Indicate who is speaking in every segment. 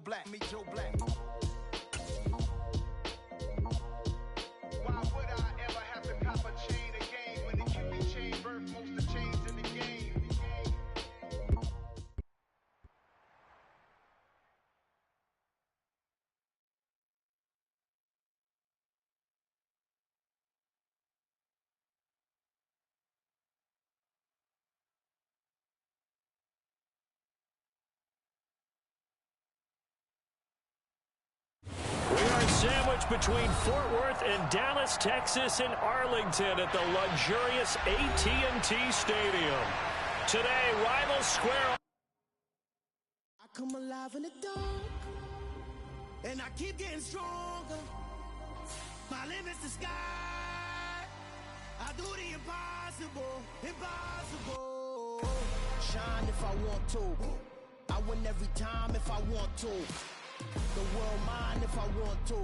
Speaker 1: Black, me Joe Black.
Speaker 2: Why would I ever have to cop a chain again when it can be chain birth most of chains in the game?
Speaker 3: Sandwiched between Fort Worth and Dallas, Texas, and Arlington at the luxurious AT&T Stadium. Today, rivals square.
Speaker 4: I come alive in the dark, and I keep getting stronger. My limit's the sky. I do the impossible, impossible. Shine if I want to. I win every time if I want to. The world mine if I want to.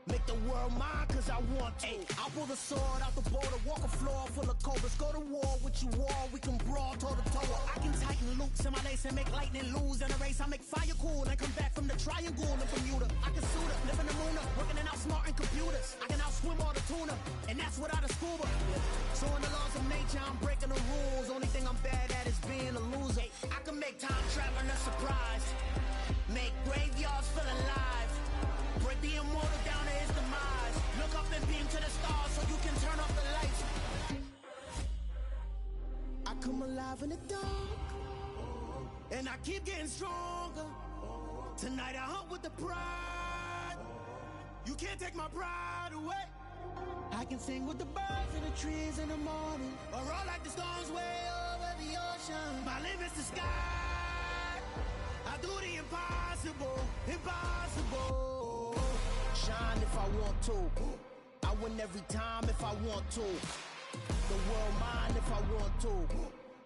Speaker 4: Make the world mine cause I want to. I'll pull the sword out the border, walk a floor full of cobras. Go to war with you all, we can brawl toe to toe. I can tighten loops in my lace and make lightning lose in a race. I make fire cool and come back from the triangle in Bermuda. I can suit up, live in the moon up, working and outsmarting computers. I can outswim all the tuna, and that's without a scuba. So in the laws of nature, I'm breaking the rules. Only thing I'm bad at is being a loser. I can make time traveling a surprise. Make graveyards feel alive. Break the immortal down to his demise. Look up and beam to the stars so you can turn off the lights. I come alive in the dark, and I keep getting stronger. Tonight I hunt with the pride. You can't take my pride away. I can sing with the birds and the trees in the morning, or roll like the storms way over the ocean. My limit's the sky. I do the impossible, impossible. Shine if I want to. I win every time if I want to. The world mine if I want to.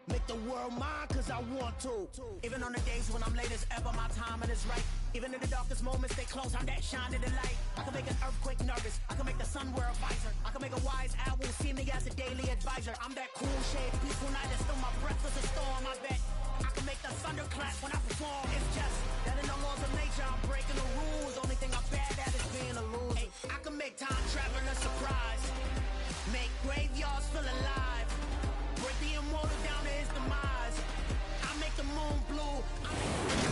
Speaker 4: Make the world mine cause I want to. Even on the days when I'm late as ever, my timing is right. Even in the darkest moments, stay close, I'm that shine in the light. I can make an earthquake nervous, I can make the sun wear a visor. I can make a wise owl see me as a daily advisor. I'm that cool shade, peaceful night, and still my breath is a storm, I bet. I can make the thunder clap when I perform. It's just that in the laws of nature, I'm breaking the rules. Only thing I'm bad at is being a loser. I can make time traveling a surprise. Make graveyards feel alive. Break the immortal down to his demise. I make the moon blue.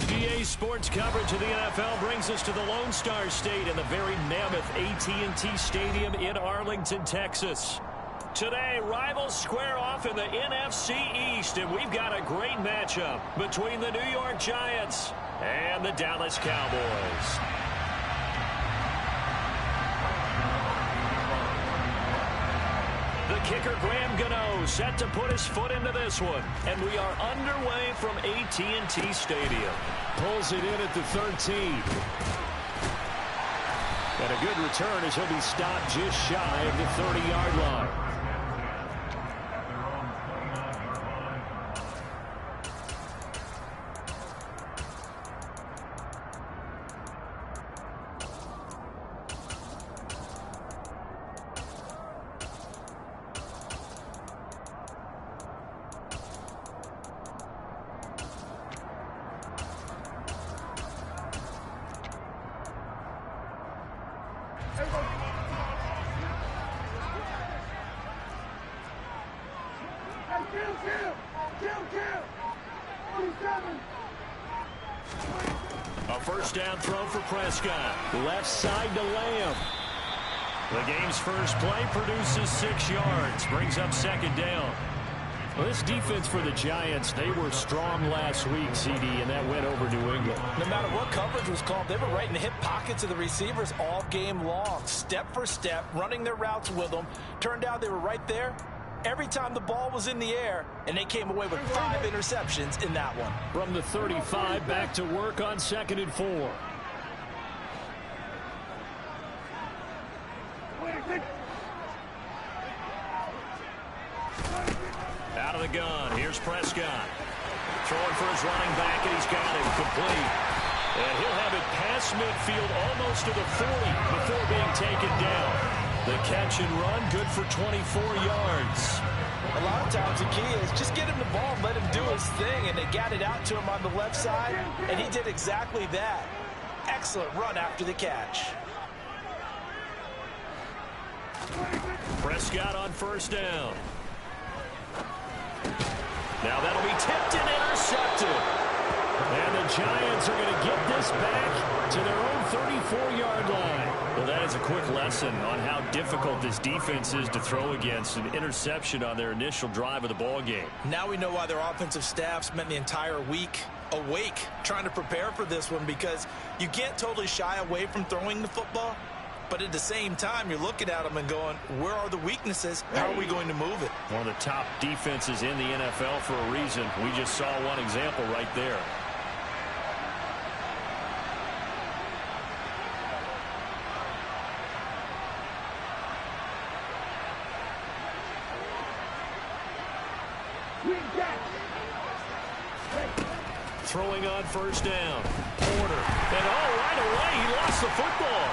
Speaker 3: GA Sports coverage of the NFL brings us to the Lone Star State and the very mammoth AT&T Stadium in Arlington, Texas. Today, rivals square off in the NFC East, and we've got a great matchup between the New York Giants and the Dallas Cowboys. The kicker, Graham Gano, set to put his foot into this one, and we are underway from AT&T Stadium. Pulls it in at the 13. And a good return as he'll be stopped just shy of the 30-yard line. A first down throw for Prescott. Left side to Lamb. The game's first play produces 6 yards. Brings up second down. Well, this defense for the Giants, they were strong last week, CD, and that went over New England.
Speaker 5: No matter what coverage was called, they were right in the hip pockets of the receivers all game long. Step for step, running their routes with them. Turned out they were right there every time the ball was in the air, and they came away with 5 interceptions in that one.
Speaker 3: From the 35, back to work on 2nd and 4. Out of the gun, here's Prescott. Throwing for his running back, and he's got it complete. And he'll have it past midfield almost to the 40 before being taken down. The catch and run, good for 24 yards.
Speaker 5: A lot of times the key is just get him the ball and let him do his thing, and they got it out to him on the left side, and he did exactly that. excellent run after the catch.
Speaker 3: Prescott on first down. Now that'll be tipped and intercepted. And the Giants are going to get this back to their own 34-yard line. Well, that is a quick lesson on how difficult this defense is to throw against. An interception on their initial drive of the ball game.
Speaker 5: Now we know why their offensive staff spent the entire week awake trying to prepare for this one, because you can't totally shy away from throwing the football. But at the same time, you're looking at them and going, where are the weaknesses? How are we going to move it?
Speaker 3: One of the top defenses in the NFL for a reason. We just saw one example right there. Throwing on first down. Porter. And right away, he lost the football.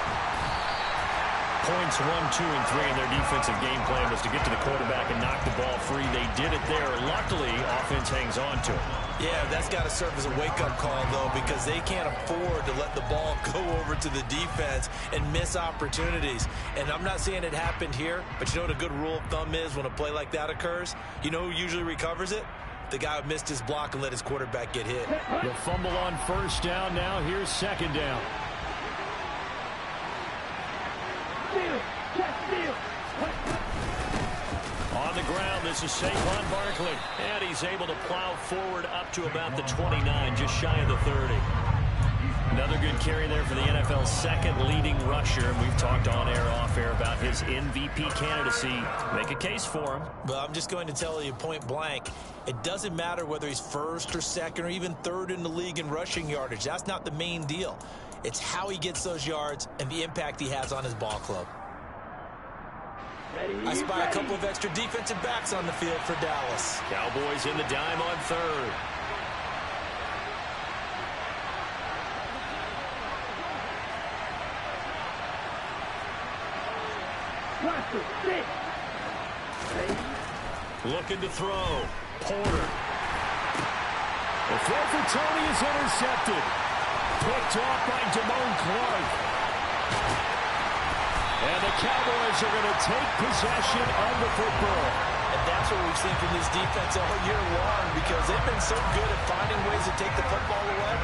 Speaker 3: Points 1, 2, and 3 in their defensive game plan was to get to the quarterback and knock the ball free. They did it there. Luckily, offense hangs on to it.
Speaker 5: Yeah, that's got to serve as a wake-up call, though, because they can't afford to let the ball go over to the defense and miss opportunities. And I'm not saying it happened here, but you know what a good rule of thumb is when a play like that occurs? You know who usually recovers it? The guy who missed his block and let his quarterback get hit.
Speaker 3: The fumble on first down. Now here's second down. On the ground, this is Saquon Barkley. And he's able to plow forward up to about the 29, just shy of the 30. Another good carry there for the NFL's second leading rusher. And we've talked on air, off air about his MVP candidacy. Make a case for him.
Speaker 5: Well, I'm just going to tell you point blank. It doesn't matter whether he's first or second or even third in the league in rushing yardage. That's not the main deal. It's how he gets those yards and the impact he has on his ball club. I spy a couple of extra defensive backs on the field for Dallas.
Speaker 3: Cowboys in the dime on third. Looking to throw. Porter. The throw for Tony is intercepted. Picked off by Damone Clark. And the Cowboys are going to take possession of the football.
Speaker 5: And that's what we've seen from this defense all year long, because they've been so good at finding ways to take the football away.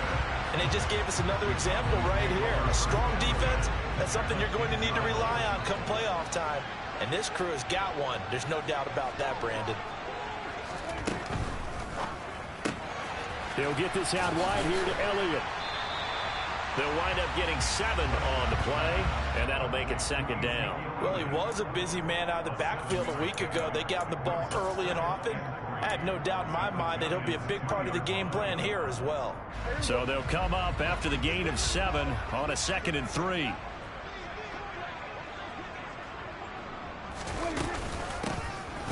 Speaker 5: And they just gave us another example right here. A strong defense, that's something you're going to need to rely on come playoff time. And this crew has got one. There's no doubt about that, Brandon.
Speaker 3: They'll get this out wide here to Elliott. They'll wind up getting 7 on the play, and that'll make it second down.
Speaker 5: Well, he was a busy man out of the backfield a week ago. They got him the ball early and often. I have no doubt in my mind that he'll be a big part of the game plan here as well.
Speaker 3: So they'll come up after the gain of 7 on a 2nd and 3.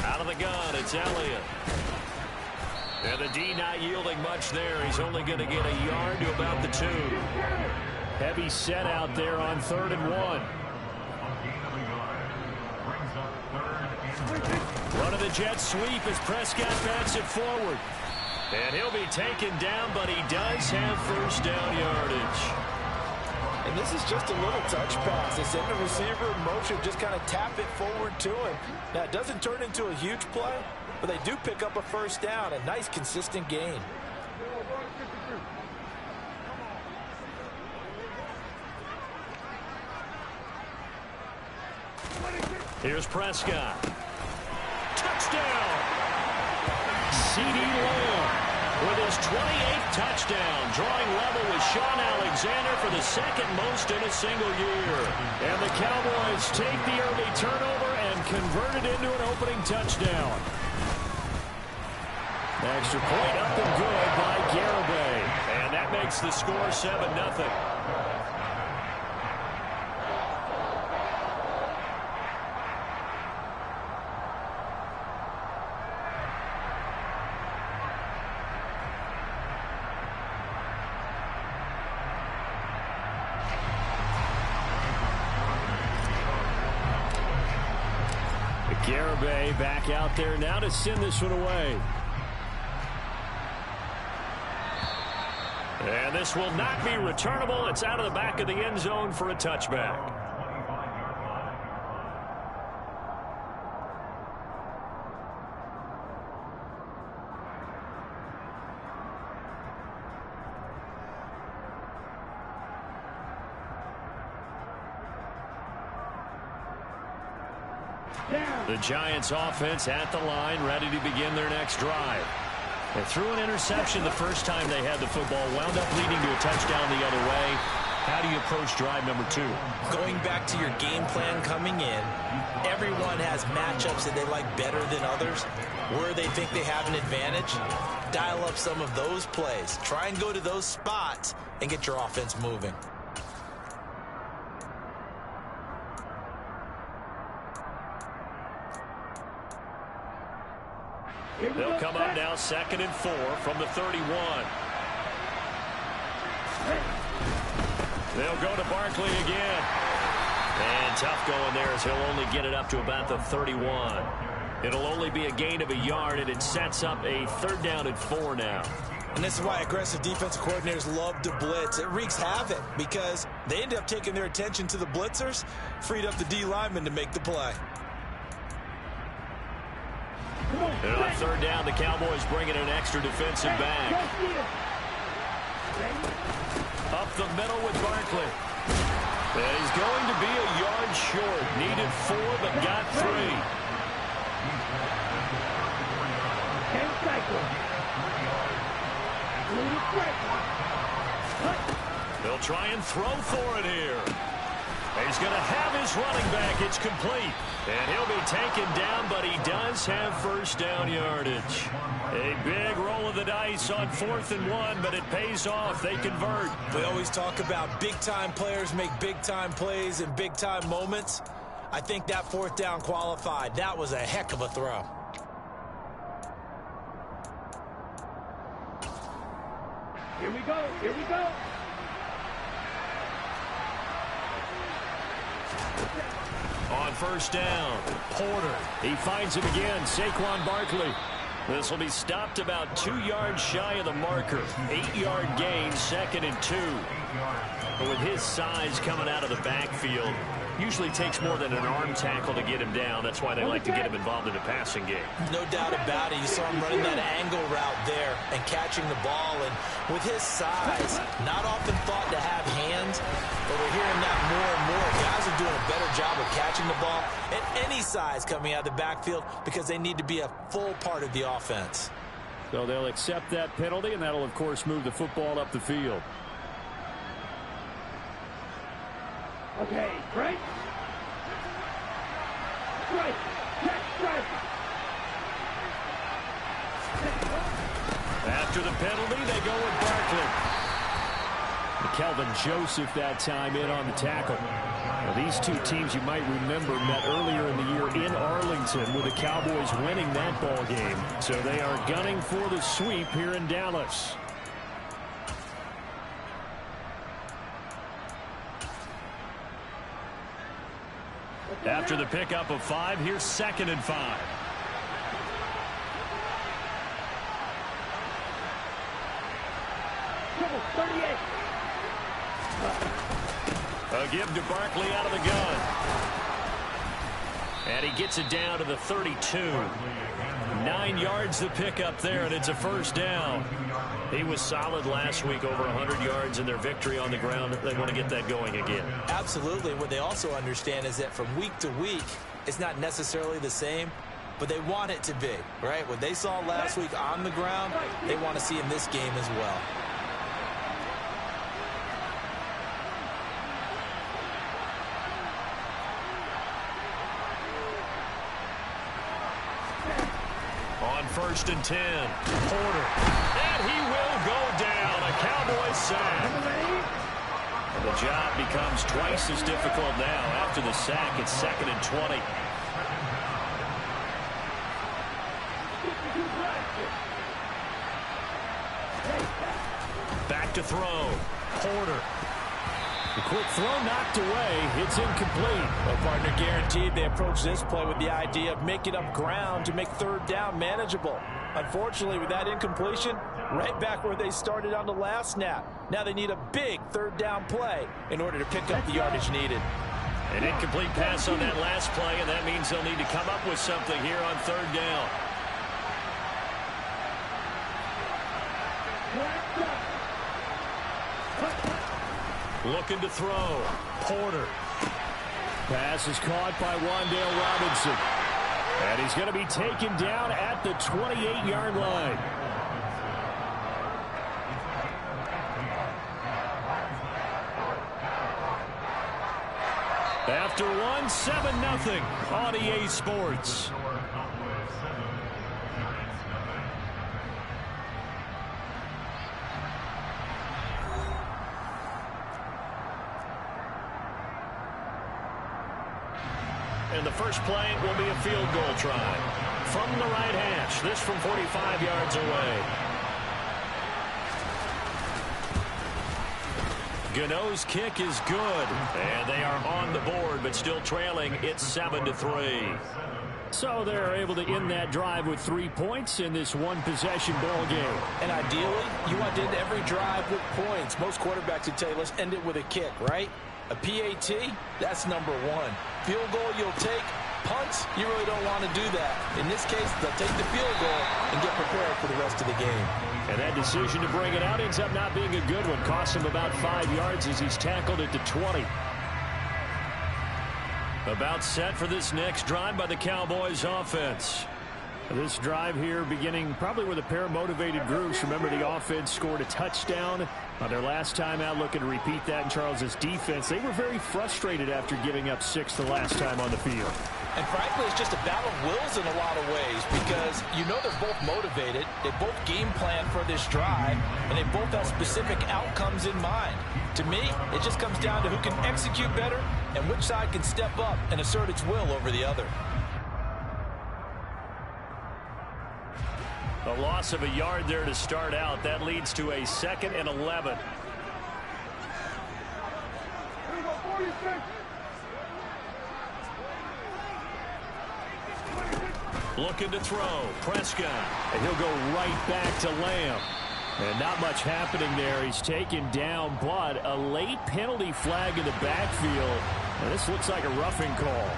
Speaker 3: Out of the gun, it's Elliott. And the D not yielding much there. He's only going to get a yard to about the 2. Heavy set out there on 3rd and 1. Run of the jet sweep as Prescott bats it forward. And he'll be taken down, but he does have first down yardage.
Speaker 5: And this is just a little touch pass. They send the receiver in motion, just kind of tap it forward to him. Now, it doesn't turn into a huge play, but they do pick up a first down. A nice, consistent gain.
Speaker 3: Here's Prescott. Touchdown! CeeDee Lamb with his 28th touchdown, drawing level with Sean Alexander for the 2nd most in a single year. And the Cowboys take the early turnover and convert it into an opening touchdown. Extra point up and good by Garibay. And that makes the score 7-0. Garibay back out there now to send this one away. And this will not be returnable. It's out of the back of the end zone for a touchback. The Giants offense at the line, ready to begin their next drive. They threw an interception the first time they had the football, wound up leading to a touchdown the other way. How do you approach drive number 2?
Speaker 5: Going back to your game plan coming in, everyone has matchups that they like better than others. Where they think they have an advantage, dial up some of those plays. Try and go to those spots and get your offense moving.
Speaker 3: They'll come up now 2nd and 4 from the 31. They'll go to Barkley again. And tough going there as he'll only get it up to about the 31. It'll only be a gain of a yard, and it sets up a 3rd down and 4 now.
Speaker 5: And this is why aggressive defensive coordinators love to blitz. It wreaks havoc because they end up taking their attention to the blitzers, freed up the D lineman to make the play.
Speaker 3: And on 3rd down, the Cowboys bring in an extra defensive back. Up the middle with Barkley. And he's going to be a yard short. Needed 4, but got 3. They'll try and throw for it here. He's going to have his running back. It's complete. And he'll be taken down, but he does have 1st down yardage. A big roll of the dice on 4th and 1, but it pays off. They convert.
Speaker 5: We always talk about big-time players make big-time plays in big-time moments. I think that 4th down qualified. That was a heck of a throw.
Speaker 1: Here we go. Here we go.
Speaker 3: On 1st down, Porter. He finds him again, Saquon Barkley. This will be stopped about 2 yards shy of the marker. 8-yard gain, 2nd and 2. But with his size coming out of the backfield, usually takes more than an arm tackle to get him down. That's why they like to get him involved in the passing game. No doubt about it. You saw him running that angle route there and catching the ball. And with his size, not often thought to have hands, but we're hearing that more and more. Guys are doing a better job of catching the ball at any size coming out of the backfield because they need to be a full part of the offense. So they'll accept that penalty, and that'll, of course, move the football up the field.
Speaker 1: Okay, right? Strike! Check, strike!
Speaker 3: After the penalty, they go with Barkley. Kelvin Joseph that time in on the tackle. Now, these two teams, you might remember, met earlier in the year in Arlington with the Cowboys winning that ball game. So they are gunning for the sweep here in Dallas. After the pickup of 5, here's 2nd and 5.
Speaker 1: Triple 38.
Speaker 3: A give to Barkley out of the gun. And he gets it down to the 32. 9 yards the pickup there, and it's a 1st down. He was solid last week, over 100 yards in their victory on the ground. They want to get that going again.
Speaker 5: Absolutely. What they also understand is that from week to week, it's not necessarily the same, but they want it to be, right? What they saw last week on the ground, they want to see in this game as well.
Speaker 3: On 1st and 10, Porter. And he will go down. A Cowboys sack. The job becomes twice as difficult now. After the sack, it's 2nd and 20. Back to throw. Porter. The quick throw knocked away. It's incomplete.
Speaker 5: Well, partner, guaranteed they approach this play with the idea of making up ground to make 3rd down manageable. Unfortunately, with that incompletion, right back where they started on the last snap. Now they need a big third down play in order to pick up the yardage needed.
Speaker 3: An incomplete pass on that last play, and that means they'll need to come up with something here on third down. Looking to throw. Porter. Pass is caught by Wan'Dale Robinson. And he's going to be taken down at the 28-yard line. After one, 7-0 on EA Sports. And the first play will be a field goal try from the right hash. This from 45 yards away. Gano's kick is good. And they are on the board, but still trailing. It's 7-3. So they're able to end that drive with 3 points in this one-possession ball game.
Speaker 5: And ideally, you want to end every drive with points. Most quarterbacks would tell you, let's end it with a kick, right? A PAT, that's number one. Field goal you'll take. Punts, you really don't want to do that. In this case, they'll take the field goal and get prepared for the rest of the game.
Speaker 3: And that decision to bring it out ends up not being a good one. Cost him about 5 yards as he's tackled at the 20. About set for this next drive by the Cowboys offense. This drive here beginning probably with a pair of motivated groups. Remember, the offense scored a touchdown on their last time out. Looking to repeat that in Charles's defense. They were very frustrated after giving up 6 the last time on the field.
Speaker 5: And frankly, it's just a battle of wills in a lot of ways because you know they're both motivated. They both game plan for this drive, and they both have specific outcomes in mind. To me, it just comes down to who can execute better and which side can step up and assert its will over the other.
Speaker 3: A loss of a yard there to start out. That leads to a 2nd and 11. Looking to throw. Prescott. And he'll go right back to Lamb. And not much happening there. He's taken down, but a late penalty flag in the backfield. And this looks like a roughing call.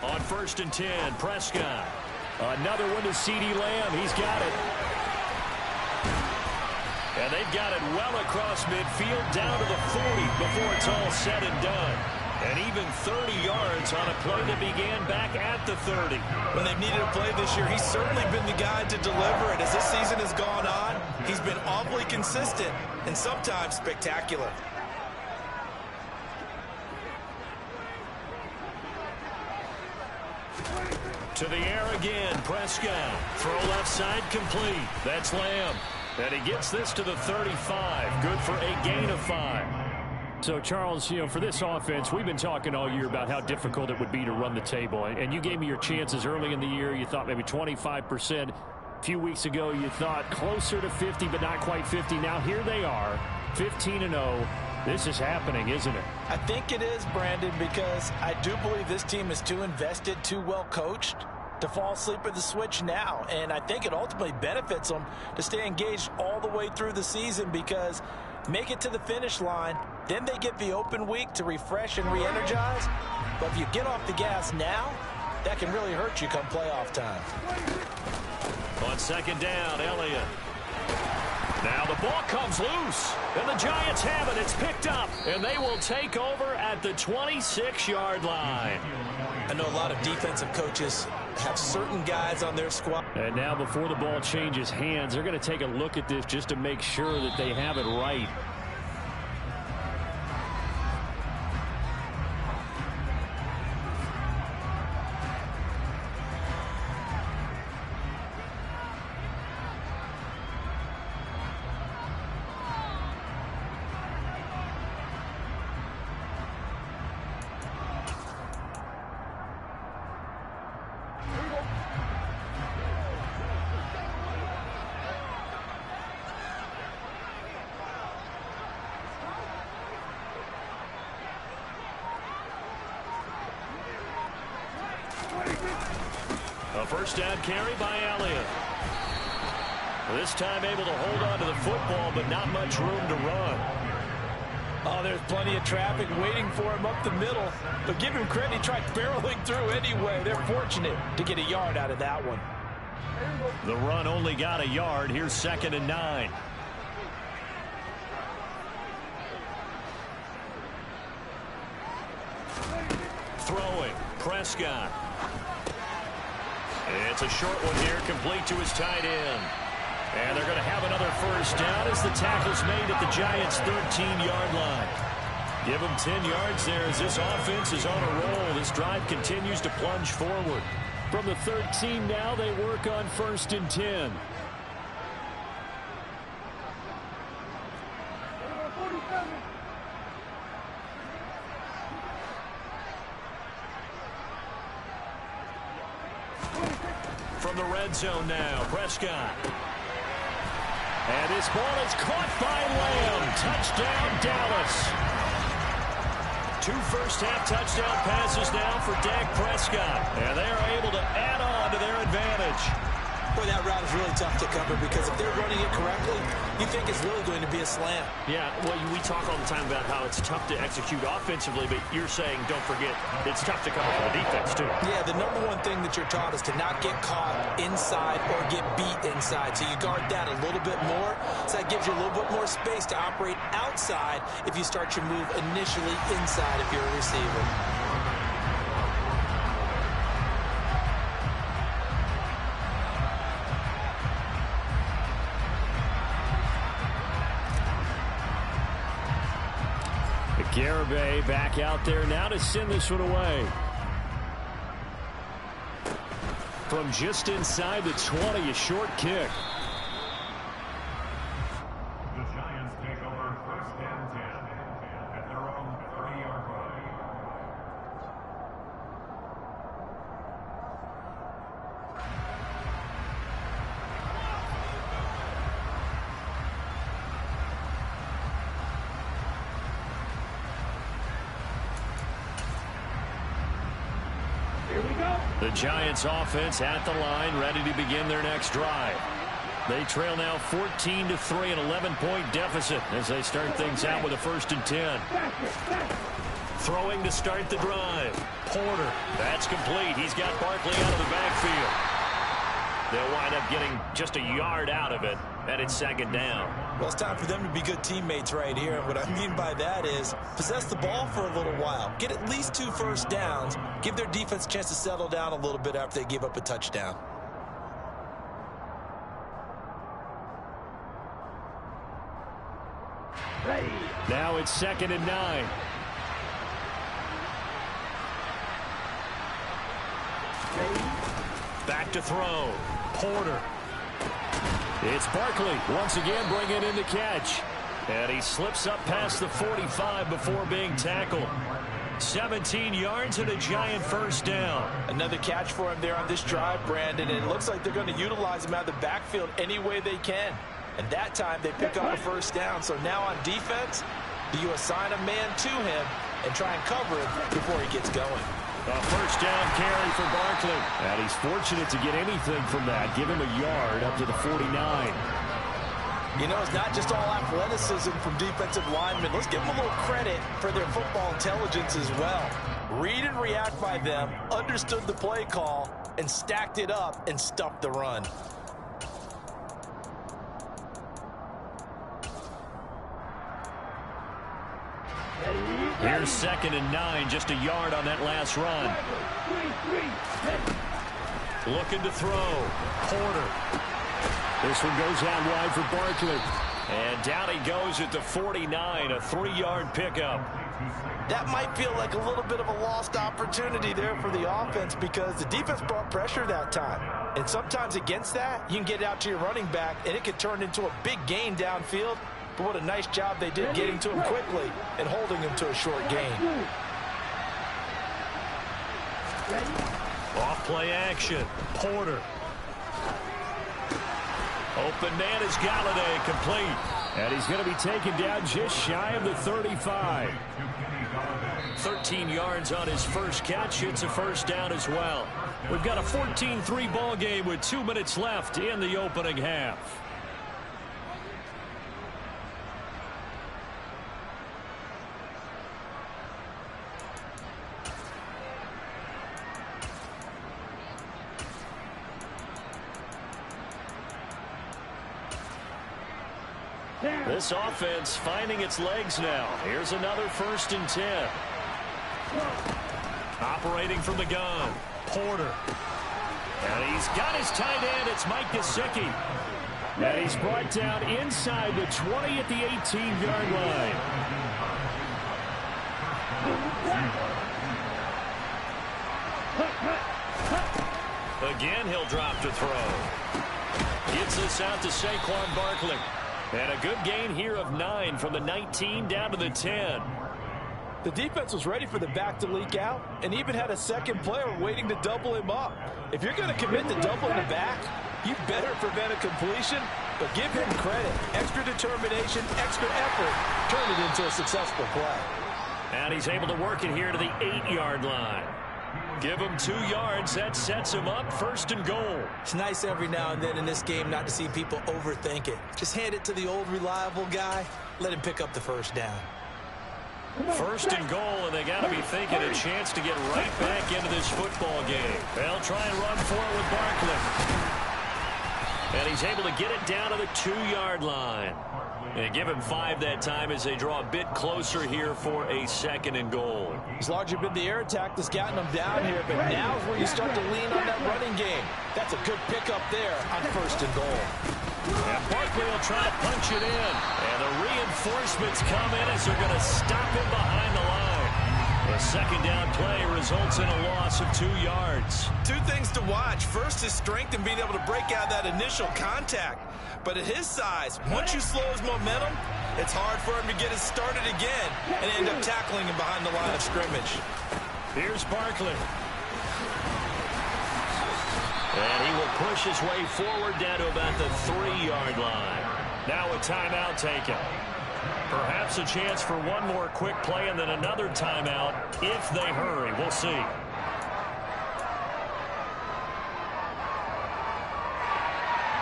Speaker 3: On 1st and 10, Prescott. Another one to CeeDee Lamb. He's got it. And they've got it well across midfield down to the 40 before it's all said and done. And even 30 yards on a play that began back at the 30.
Speaker 5: When they've needed a play this year, he's certainly been the guy to deliver it. As this season has gone on, he's been awfully consistent and sometimes spectacular.
Speaker 3: To the air again, Prescott. Throw left side complete. That's Lamb. And he gets this to the 35. Good for a gain of 5. So, Charles, you know, for this offense, we've been talking all year about how difficult it would be to run the table. And you gave me your chances early in the year. You thought maybe 25%. A few weeks ago, you thought closer to 50, but not quite 50. Now, here they are, 15-0. This is happening, isn't it?
Speaker 5: I think it is, Brandon, because I do believe this team is too invested, too well coached to fall asleep at the switch now. And I think it ultimately benefits them to stay engaged all the way through the season because make it to the finish line, then they get the open week to refresh and re-energize. But if you get off the gas now, that can really hurt you come playoff time.
Speaker 3: On 2nd down, Elliott. Now the ball comes loose, and the Giants have it. It's picked up, and they will take over at the 26-yard line.
Speaker 5: I know a lot of defensive coaches have certain guys on their squad.
Speaker 3: And now before the ball changes hands, they're going to take a look at this just to make sure that they have it right. first down carry by Elliott. This time able to hold on to the football, but not much room to run.
Speaker 5: Oh, there's plenty of traffic waiting for him up the middle. But give him credit, he tried barreling through anyway. They're fortunate to get a yard out of that one.
Speaker 3: The run only got a yard. Here's 2nd and 9. Throwing. Prescott. It's a short one here, complete to his tight end. And they're going to have another first down as the tackle's made at the Giants' 13-yard line. Give them 10 yards there as this offense is on a roll. This drive continues to plunge forward. From the 13 now, they work on 1st and 10. From the red zone now, Prescott. And this ball is caught by Lamb. Touchdown, Dallas. 2 first-half touchdown passes now for Dak Prescott. And they are able to add on to their advantage.
Speaker 5: Boy, that route is really tough to cover because if they're running it correctly, you think it's really going to be a slam.
Speaker 3: Yeah, well, we talk all the time about how it's tough to execute offensively, but you're saying, don't forget, it's tough to cover for the defense, too.
Speaker 5: Yeah, the number one thing that you're taught is to not get caught inside or get beat inside. So you guard that a little bit more. So that gives you a little bit more space to operate outside if you start your move initially inside if you're a receiver.
Speaker 3: Garibay back out there now to send this one away. From just inside the 20, a short kick.
Speaker 6: The Giants take over 1st and 10 at their own 30-yard line.
Speaker 3: The Giants offense at the line, ready to begin their next drive. They trail now 14-3, an 11-point deficit as they start things out with a 1st and 10. Throwing to start the drive. Porter, that's complete. He's got Barkley out of the backfield. They'll wind up getting just a yard out of it, and it's 2nd down.
Speaker 5: Well, it's time for them to be good teammates right here. And what I mean by that is possess the ball for a little while. Get at least 2 first downs. Give their defense a chance to settle down a little bit after they give up a touchdown.
Speaker 1: Ready.
Speaker 3: Now it's 2nd and 9. Back to throw. Porter. It's Barkley once again bringing in the catch. And he slips up past the 45 before being tackled. 17 yards and a Giant first down.
Speaker 5: Another catch for him there on this drive, Brandon. And it looks like they're going to utilize him out of the backfield any way they can. And that time they pick up a first down. So now on defense, do you assign a man to him and try and cover him before he gets going?
Speaker 3: A first down carry for Barkley. And he's fortunate to get anything from that. Give him a yard up to the 49.
Speaker 5: You know, it's not just all athleticism from defensive linemen. Let's give them a little credit for their football intelligence as well. Read and react by them, understood the play call, and stacked it up and stuffed the run.
Speaker 3: Here's 2nd and 9, just a yard on that last run. Looking to throw. Porter. This one goes out wide for Barkley. And down he goes at the 49, a 3-yard pickup.
Speaker 5: That might feel like a little bit of a lost opportunity there for the offense because the defense brought pressure that time. And sometimes against that, you can get out to your running back, and it could turn into a big gain downfield. But what a nice job they did getting to him quickly and holding him to a short gain.
Speaker 3: Off play action. Porter. Open man is Galladay, complete. And he's going to be taken down just shy of the 35. 13 yards on his first catch. It's a first down as well. We've got a 14-3 ball game with 2 minutes left in the opening half. This offense finding its legs now. Here's another 1st and 10. Operating from the gun. Porter. And he's got his tight end. It's Mike Gesicki. And he's brought down inside the 20 at the 18-yard line. Again, he'll drop to throw. Gets this out to Saquon Barkley. And a good gain here of 9 from the 19 down to the 10.
Speaker 5: The defense was ready for the back to leak out and even had a second player waiting to double him up. If you're going to commit to doubling the back, you better prevent a completion, but give him credit. Extra determination, extra effort, turn it into a successful play.
Speaker 3: And he's able to work it here to the 8-yard line. Give him 2 yards. That sets him up 1st and goal.
Speaker 5: It's nice every now and then in this game not to see people overthink it. Just hand it to the old reliable guy. Let him pick up the first down.
Speaker 3: 1st and goal, and they got to be thinking a chance to get right back into this football game. They'll try and run for it with Barkley. And he's able to get it down to the 2-yard line. And give him 5 that time as they draw a bit closer here for a 2nd and goal.
Speaker 5: It's largely been the air attack that's gotten them down here, but now is where you start to lean on that running game. That's a good pickup there on 1st and goal.
Speaker 3: And Barkley will try to punch it in. And the reinforcements come in as they're going to stop him behind the line. The 2nd down play results in a loss of 2 yards.
Speaker 5: 2 things to watch. First, his strength in being able to break out that initial contact. But at his size, once you slow his momentum, it's hard for him to get it started again and end up tackling him behind the line of scrimmage.
Speaker 3: Here's Barkley. And he will push his way forward down to about the 3-yard line. Now a timeout taken. Perhaps a chance for one more quick play and then another timeout if they hurry. We'll see.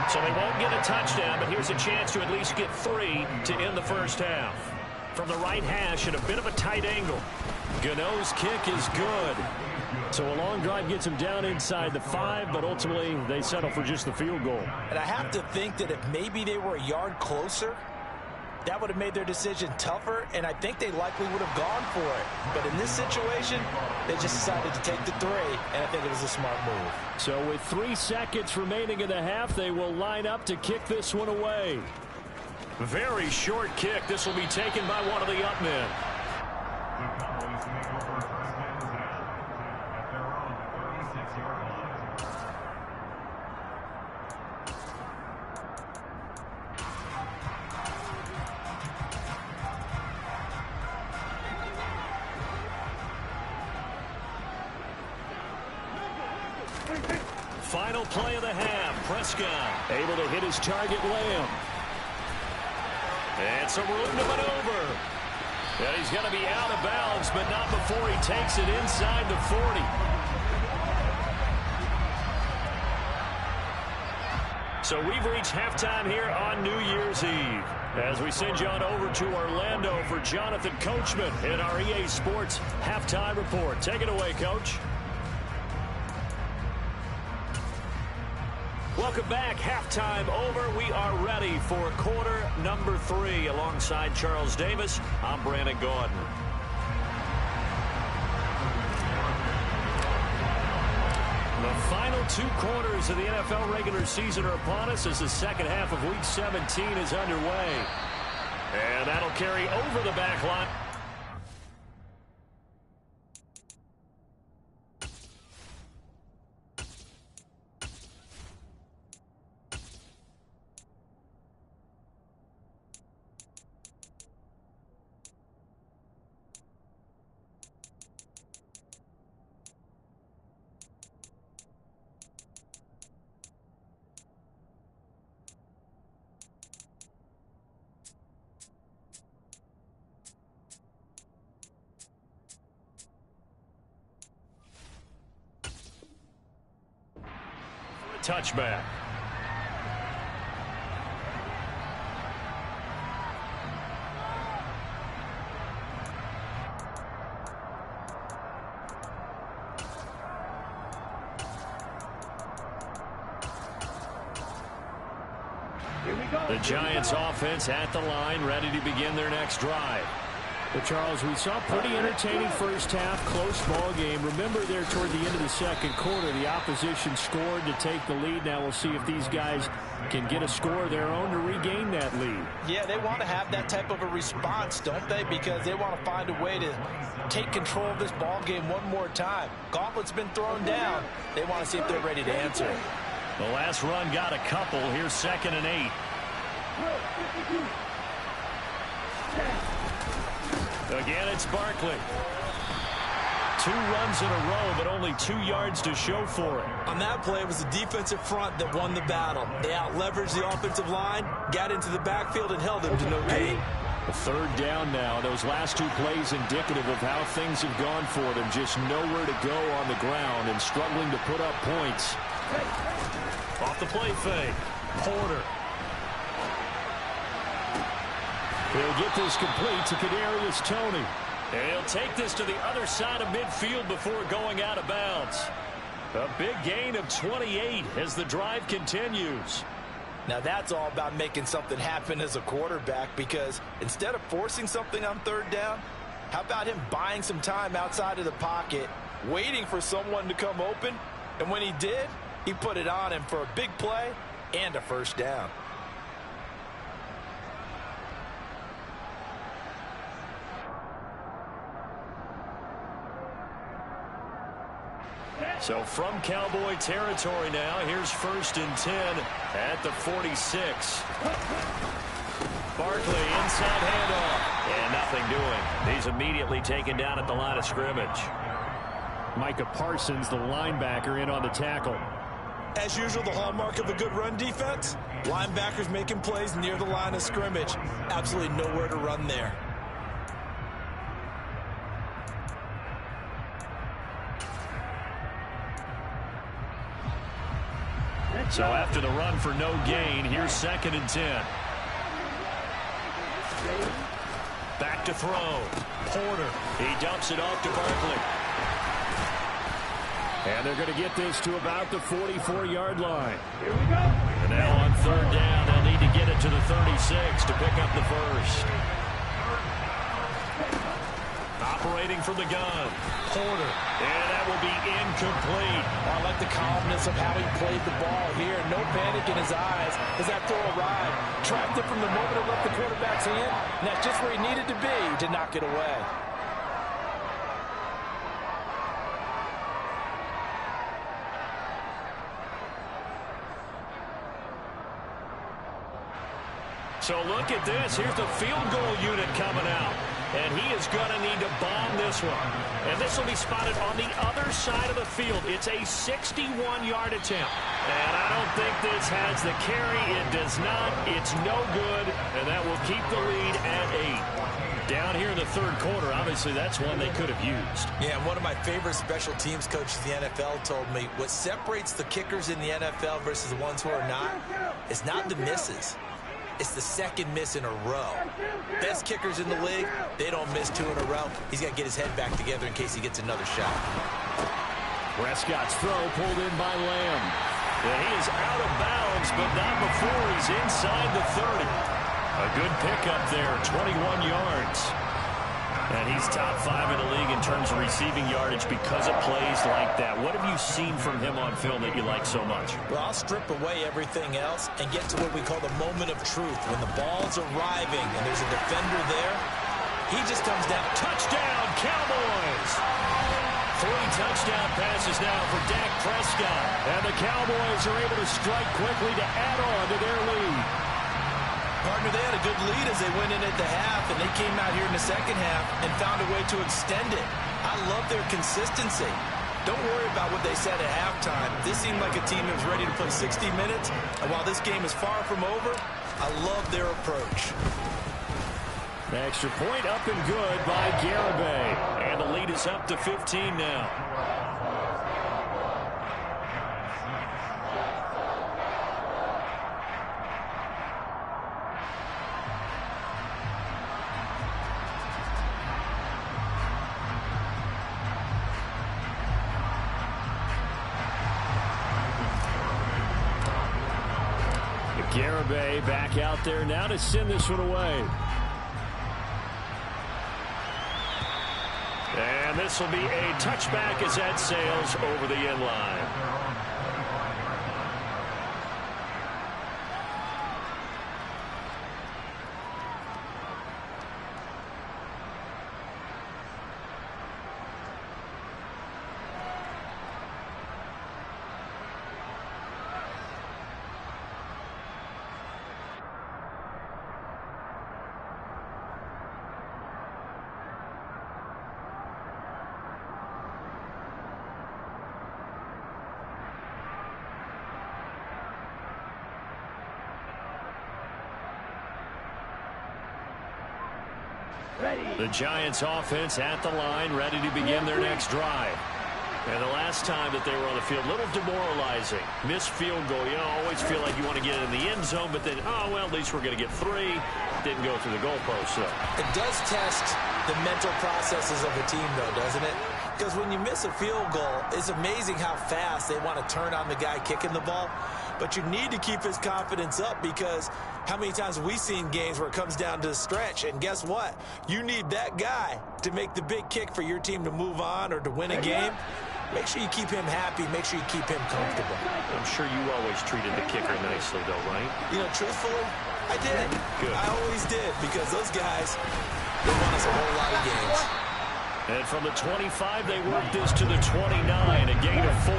Speaker 3: So they won't get a touchdown, but here's a chance to at least get 3 to end the first half. From the right hash at a bit of a tight angle. Gano's kick is good. So a long drive gets him down inside the 5, but ultimately they settle for just the field goal.
Speaker 5: And I have to think that if maybe they were a yard closer, that would have made their decision tougher, and I think they likely would have gone for it. But in this situation, they just decided to take the 3, and I think it was a smart move.
Speaker 3: So with 3 seconds remaining in the half, they will line up to kick this one away. Very short kick. This will be taken by one of the up men.
Speaker 6: The Cowboys take over 1st and 10 at their own 36-yard line.
Speaker 3: Final play of the half. Prescott able to hit his target, Lamb. And some room to maneuver. And he's going to be out of bounds, but not before he takes it inside the 40. So we've reached halftime here on New Year's Eve. As we send you on over to Orlando for Jonathan Coachman in our EA Sports Halftime Report. Take it away, Coach. Welcome back. Halftime over. We are ready for quarter number 3. Alongside Charles Davis, I'm Brandon Gordon. The final 2 quarters of the NFL regular season are upon us as the second half of Week 17 is underway. And that'll carry over the back line. touchback. The Giants offense at the line, ready to begin their next drive.
Speaker 7: Well, Charles, we saw pretty entertaining first half, close ball game. Remember there toward the end of the second quarter, the opposition scored to take the lead. Now we'll see if these guys can get a score of their own to regain that lead.
Speaker 5: Yeah, they want to have that type of a response, don't they? Because they want to find a way to take control of this ball game one more time. Gauntlet's been thrown down. They want to see if they're ready to answer it.
Speaker 3: The last run got a couple. Here's 2nd and 8. Again, it's Barkley. 2 runs in a row, but only 2 yards to show for it.
Speaker 8: On that play, it was the defensive front that won the battle. They out-leveraged the offensive line, got into the backfield, and held them to no gain.
Speaker 3: A 3rd down now. Those last 2 plays indicative of how things have gone for them. Just nowhere to go on the ground and struggling to put up points. Off the play fake. Porter. He'll get this complete to Kadarius Toney. And he'll take this to the other side of midfield before going out of bounds. A big gain of 28 as the drive continues.
Speaker 5: Now that's all about making something happen as a quarterback, because instead of forcing something on 3rd down, how about him buying some time outside of the pocket, waiting for someone to come open, and when he did, he put it on him for a big play and a 1st down.
Speaker 3: So from Cowboy territory now, here's 1st and 10 at the 46. Barkley inside handoff. And nothing doing. He's immediately taken down at the line of scrimmage.
Speaker 7: Micah Parsons, the linebacker, in on the tackle.
Speaker 8: As usual, the hallmark of a good run defense, linebackers making plays near the line of scrimmage. Absolutely nowhere to run there.
Speaker 3: So after the run for no gain, here's 2nd and 10. Back to throw. Porter. He dumps it off to Barkley.
Speaker 7: And they're going to get this to about the 44-yard line.
Speaker 1: Here we go.
Speaker 3: And now on 3rd down, they'll need to get it to the 36 to pick up the 1st. Operating from the gun. Porter. And that will be incomplete.
Speaker 5: I like the calmness of how he played the ball here. No panic in his eyes as that throw arrived. Tracked it from the moment it left the quarterback's hand, and that's just where he needed to be to knock it away.
Speaker 3: So look at this. Here's the field goal unit coming out. And he is going to need to bomb this one. And this will be spotted on the other side of the field. It's a 61-yard attempt. And I don't think this has the carry. It does not. It's no good. And that will keep the lead at 8. Down here in the 3rd quarter, obviously that's one they could have used.
Speaker 8: Yeah, and one of my favorite special teams coaches in the NFL told me what separates the kickers in the NFL versus the ones who are not is not the misses. It's the 2nd miss in a row. Best kickers in the league, they don't miss 2 in a row. He's got to get his head back together in case he gets another shot.
Speaker 7: Prescott's throw pulled in by Lamb.
Speaker 3: And he is out of bounds, but not before he's inside the 30. A good pickup there, 21 yards. And he's top 5 in the league in terms of receiving yardage because of plays like that. What have you seen from him on film that you like so much?
Speaker 8: Well, I'll strip away everything else and get to what we call the moment of truth. When the ball's arriving and there's a defender there, he just comes down.
Speaker 3: Touchdown, Cowboys! 3 touchdown passes now for Dak Prescott. And the Cowboys are able to strike quickly to add on to their lead.
Speaker 8: Partner, they had a good lead as they went in at the half, and they came out here in the second half and found a way to extend it. I love their consistency. Don't worry about what they said at halftime. This seemed like a team that was ready to play 60 minutes, and while this game is far from over, I love their approach.
Speaker 3: The extra point up and good by Garibay. And the lead is up to 15 now.
Speaker 7: Garibay back out there now to send this one away. And this will be a touchback as that sails over the end line. The Giants offense at the line, ready to begin their next drive. And the last time that they were on the field, a little demoralizing. Missed field goal. You know, always feel like you want to get in the end zone, but then, oh, well, at least we're going to get 3. Didn't go through the goalpost, though.
Speaker 5: It does test the mental processes of a team, though, doesn't it? Because when you miss a field goal, it's amazing how fast they want to turn on the guy kicking the ball. But you need to keep his confidence up, because how many times have we seen games where it comes down to the stretch, and guess what? You need that guy to make the big kick for your team to move on or to win a game. Make sure you keep him happy. Make sure you keep him comfortable.
Speaker 7: I'm sure you always treated the kicker nicely, though, right?
Speaker 5: You know, truthfully, I did.
Speaker 7: Good.
Speaker 5: I always did, because those guys, they won us a whole lot of games.
Speaker 7: And from the 25, they work this to the 29, a gain of 4.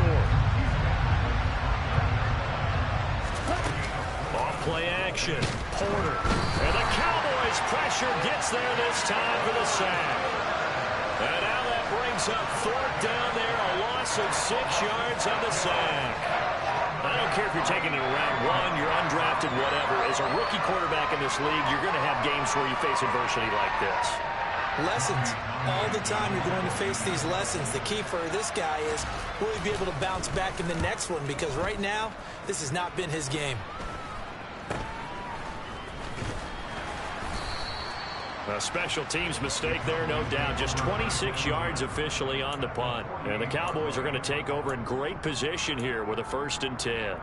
Speaker 7: Off-play action, Porter. And the Cowboys pressure gets there this time for the sack. And now that brings up 4th down there, a loss of 6 yards on the sack. I don't care if you're taking it in round 1, you're undrafted, whatever. As a rookie quarterback in this league, you're going to have games where you face adversity like this.
Speaker 5: Lessons. All the time you're going to face these lessons. The key for this guy is will he be able to bounce back in the next one, because right now, this has not been his game.
Speaker 7: A special teams mistake there, no doubt. Just 26 yards officially on the punt. And the Cowboys are going to take over in great position here with a 1st and 10.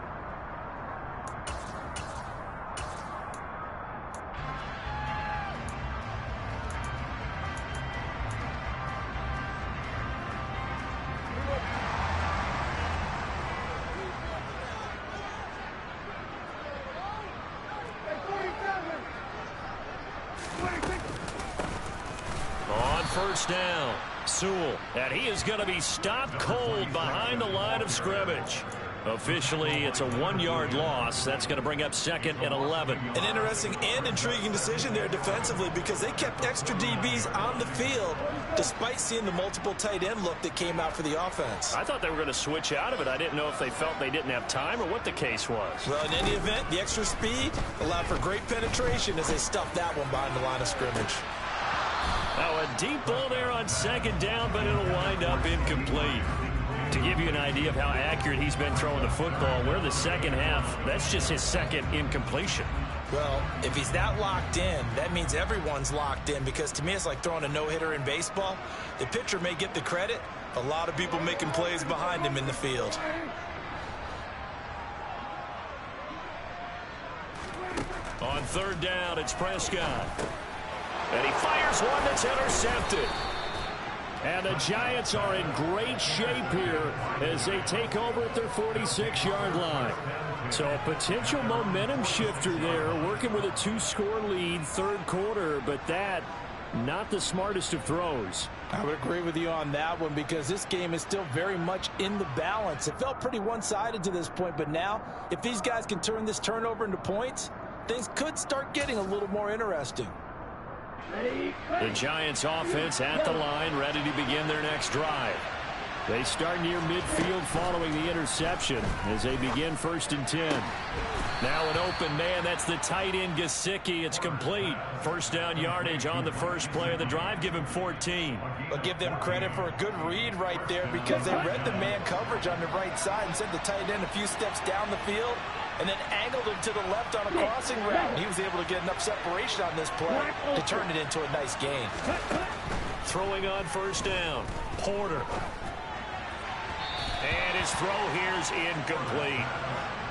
Speaker 7: First down, Sewell, and he is going to be stopped cold behind the line of scrimmage. Officially, it's a 1-yard loss. That's going to bring up 2nd and 11.
Speaker 5: An interesting and intriguing decision there defensively, because they kept extra DBs on the field despite seeing the multiple tight end look that came out for the offense.
Speaker 7: I thought they were going to switch out of it. I didn't know if they felt they didn't have time or what the case was.
Speaker 5: Well, in any event, the extra speed allowed for great penetration as they stuffed that one behind the line of scrimmage.
Speaker 7: Now a deep ball there on 2nd down, but it'll wind up incomplete. To give you an idea of how accurate he's been throwing the football, we're the second half. That's just his 2nd incompletion.
Speaker 5: Well, if he's that locked in, that means everyone's locked in, because to me it's like throwing a no-hitter in baseball. The pitcher may get the credit, a lot of people making plays behind him in the field.
Speaker 7: On 3rd down, it's Prescott. And he fires one that's intercepted. And the Giants are in great shape here as they take over at their 46-yard line. So a potential momentum shifter there, working with a 2-score lead, 3rd quarter, but that, not the smartest of throws.
Speaker 5: I would agree with you on that one, because this game is still very much in the balance. It felt pretty one-sided to this point, but now, if these guys can turn this turnover into points, things could start getting a little more interesting.
Speaker 7: The Giants offense at the line, ready to begin their next drive. They start near midfield following the interception as they begin 1st and 10. Now an open man, that's the tight end Gesicki. It's complete. 1st down yardage on the first play of the drive. Give him 14.
Speaker 5: I'll give them credit for a good read right there, because they read the man coverage on the right side and sent the tight end a few steps down the field and then angled him to the left on a crossing route. And he was able to get enough separation on this play to turn it into a nice gain.
Speaker 7: Throwing on 1st down, Porter. And his throw here is incomplete.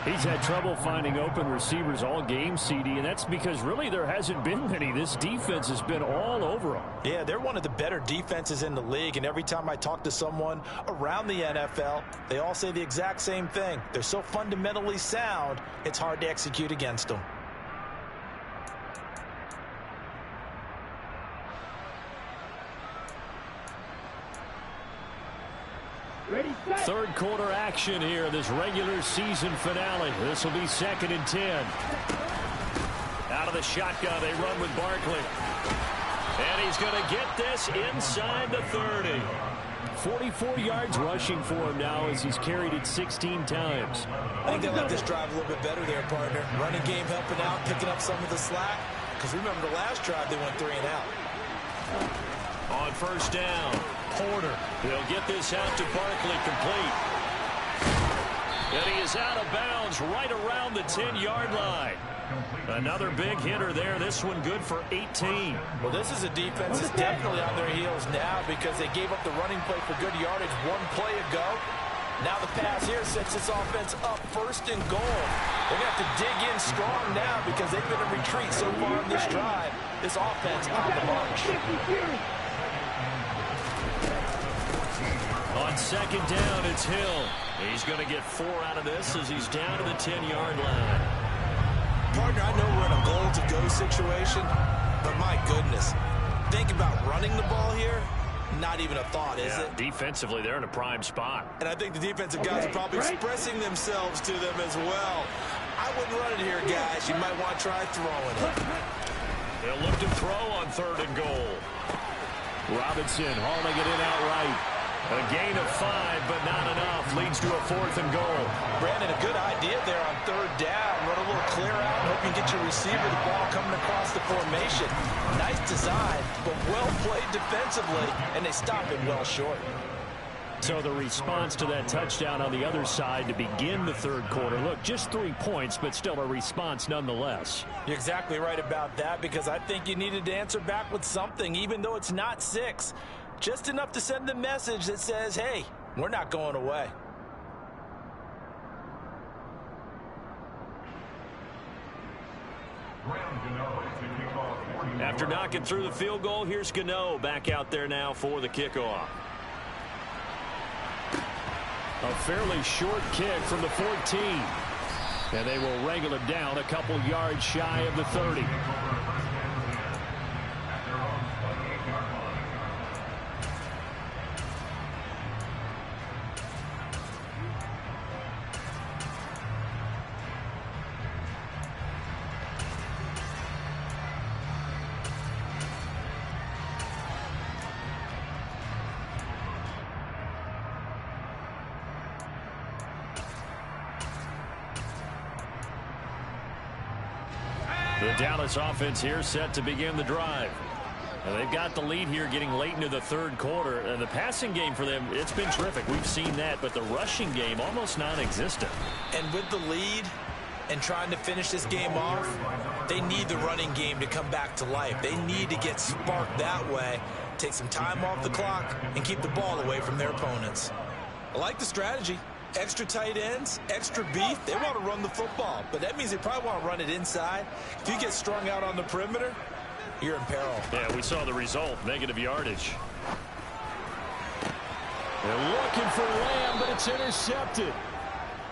Speaker 7: He's had trouble finding open receivers all game, CD, and that's because really there hasn't been many. This defense has been all over him.
Speaker 5: Yeah, they're one of the better defenses in the league, and every time I talk to someone around the NFL, they all say the exact same thing. They're so fundamentally sound, it's hard to execute against them.
Speaker 1: Ready, set.
Speaker 7: Third quarter action here, this regular season finale. This will be 2nd and 10.
Speaker 3: Out of the shotgun, they run with Barkley. And he's going to get this inside the 30.
Speaker 7: 44 yards rushing for him now as he's carried it 16 times.
Speaker 5: I think they like this drive a little bit better there, partner. Running game helping out, picking up some of the slack. Because remember the last drive, they went 3 and out.
Speaker 3: On first down, Porter. They'll get this out to Barkley, complete. And he is out of bounds right around the 10-yard line. Another big hitter there. This one good for 18.
Speaker 5: Well, this is a defense that's definitely on their heels now because they gave up the running play for good yardage 1 play ago. Now the pass here sets this offense up 1st and goal. They're going to have to dig in strong now because they've been in retreat so far in this drive. This offense on the march.
Speaker 3: On 2nd down, it's Hill. He's going to get 4 out of this as he's down to the 10-yard line.
Speaker 5: Partner, I know we're in a goal-to-go situation, but my goodness, think about running the ball here. Not even a thought, is it?
Speaker 3: Defensively, they're in a prime spot.
Speaker 5: And I think the defensive guys are probably expressing themselves to them as well. I wouldn't run it here, guys. You might want to try throwing it.
Speaker 3: They'll look to throw on 3rd and goal.
Speaker 7: Robinson hauling it in outright.
Speaker 3: A gain of 5, but not enough. Leads to a 4th and goal.
Speaker 5: Brandon, a good idea there on 3rd down. Run a little clear out and hope you get your receiver the ball coming across the formation. Nice design, but well played defensively, and they stop it well short.
Speaker 7: So the response to that touchdown on the other side to begin the 3rd quarter. Look, just 3 points, but still a response nonetheless.
Speaker 5: You're exactly right about that because I think you needed to answer back with something, even though it's not 6. Just enough to send the message that says, hey, we're not going away.
Speaker 3: After knocking through the field goal, here's Gano back out there now for the kickoff.
Speaker 7: A fairly short kick from the 14. And they will wrangle it down a couple yards shy of the 30.
Speaker 3: The Dallas offense here set to begin the drive. And they've got the lead here getting late into the 3rd quarter. And the passing game for them, it's been terrific. We've seen that, but the rushing game almost non-existent.
Speaker 5: And with the lead and trying to finish this game off, they need the running game to come back to life. They need to get sparked that way, take some time off the clock, and keep the ball away from their opponents. I like the strategy. Extra tight ends, extra beef. They want to run the football, but that means they probably want to run it inside. If you get strung out on the perimeter, you're in peril.
Speaker 3: Yeah, we saw the result, negative yardage.
Speaker 7: They're looking for Lamb, but it's intercepted.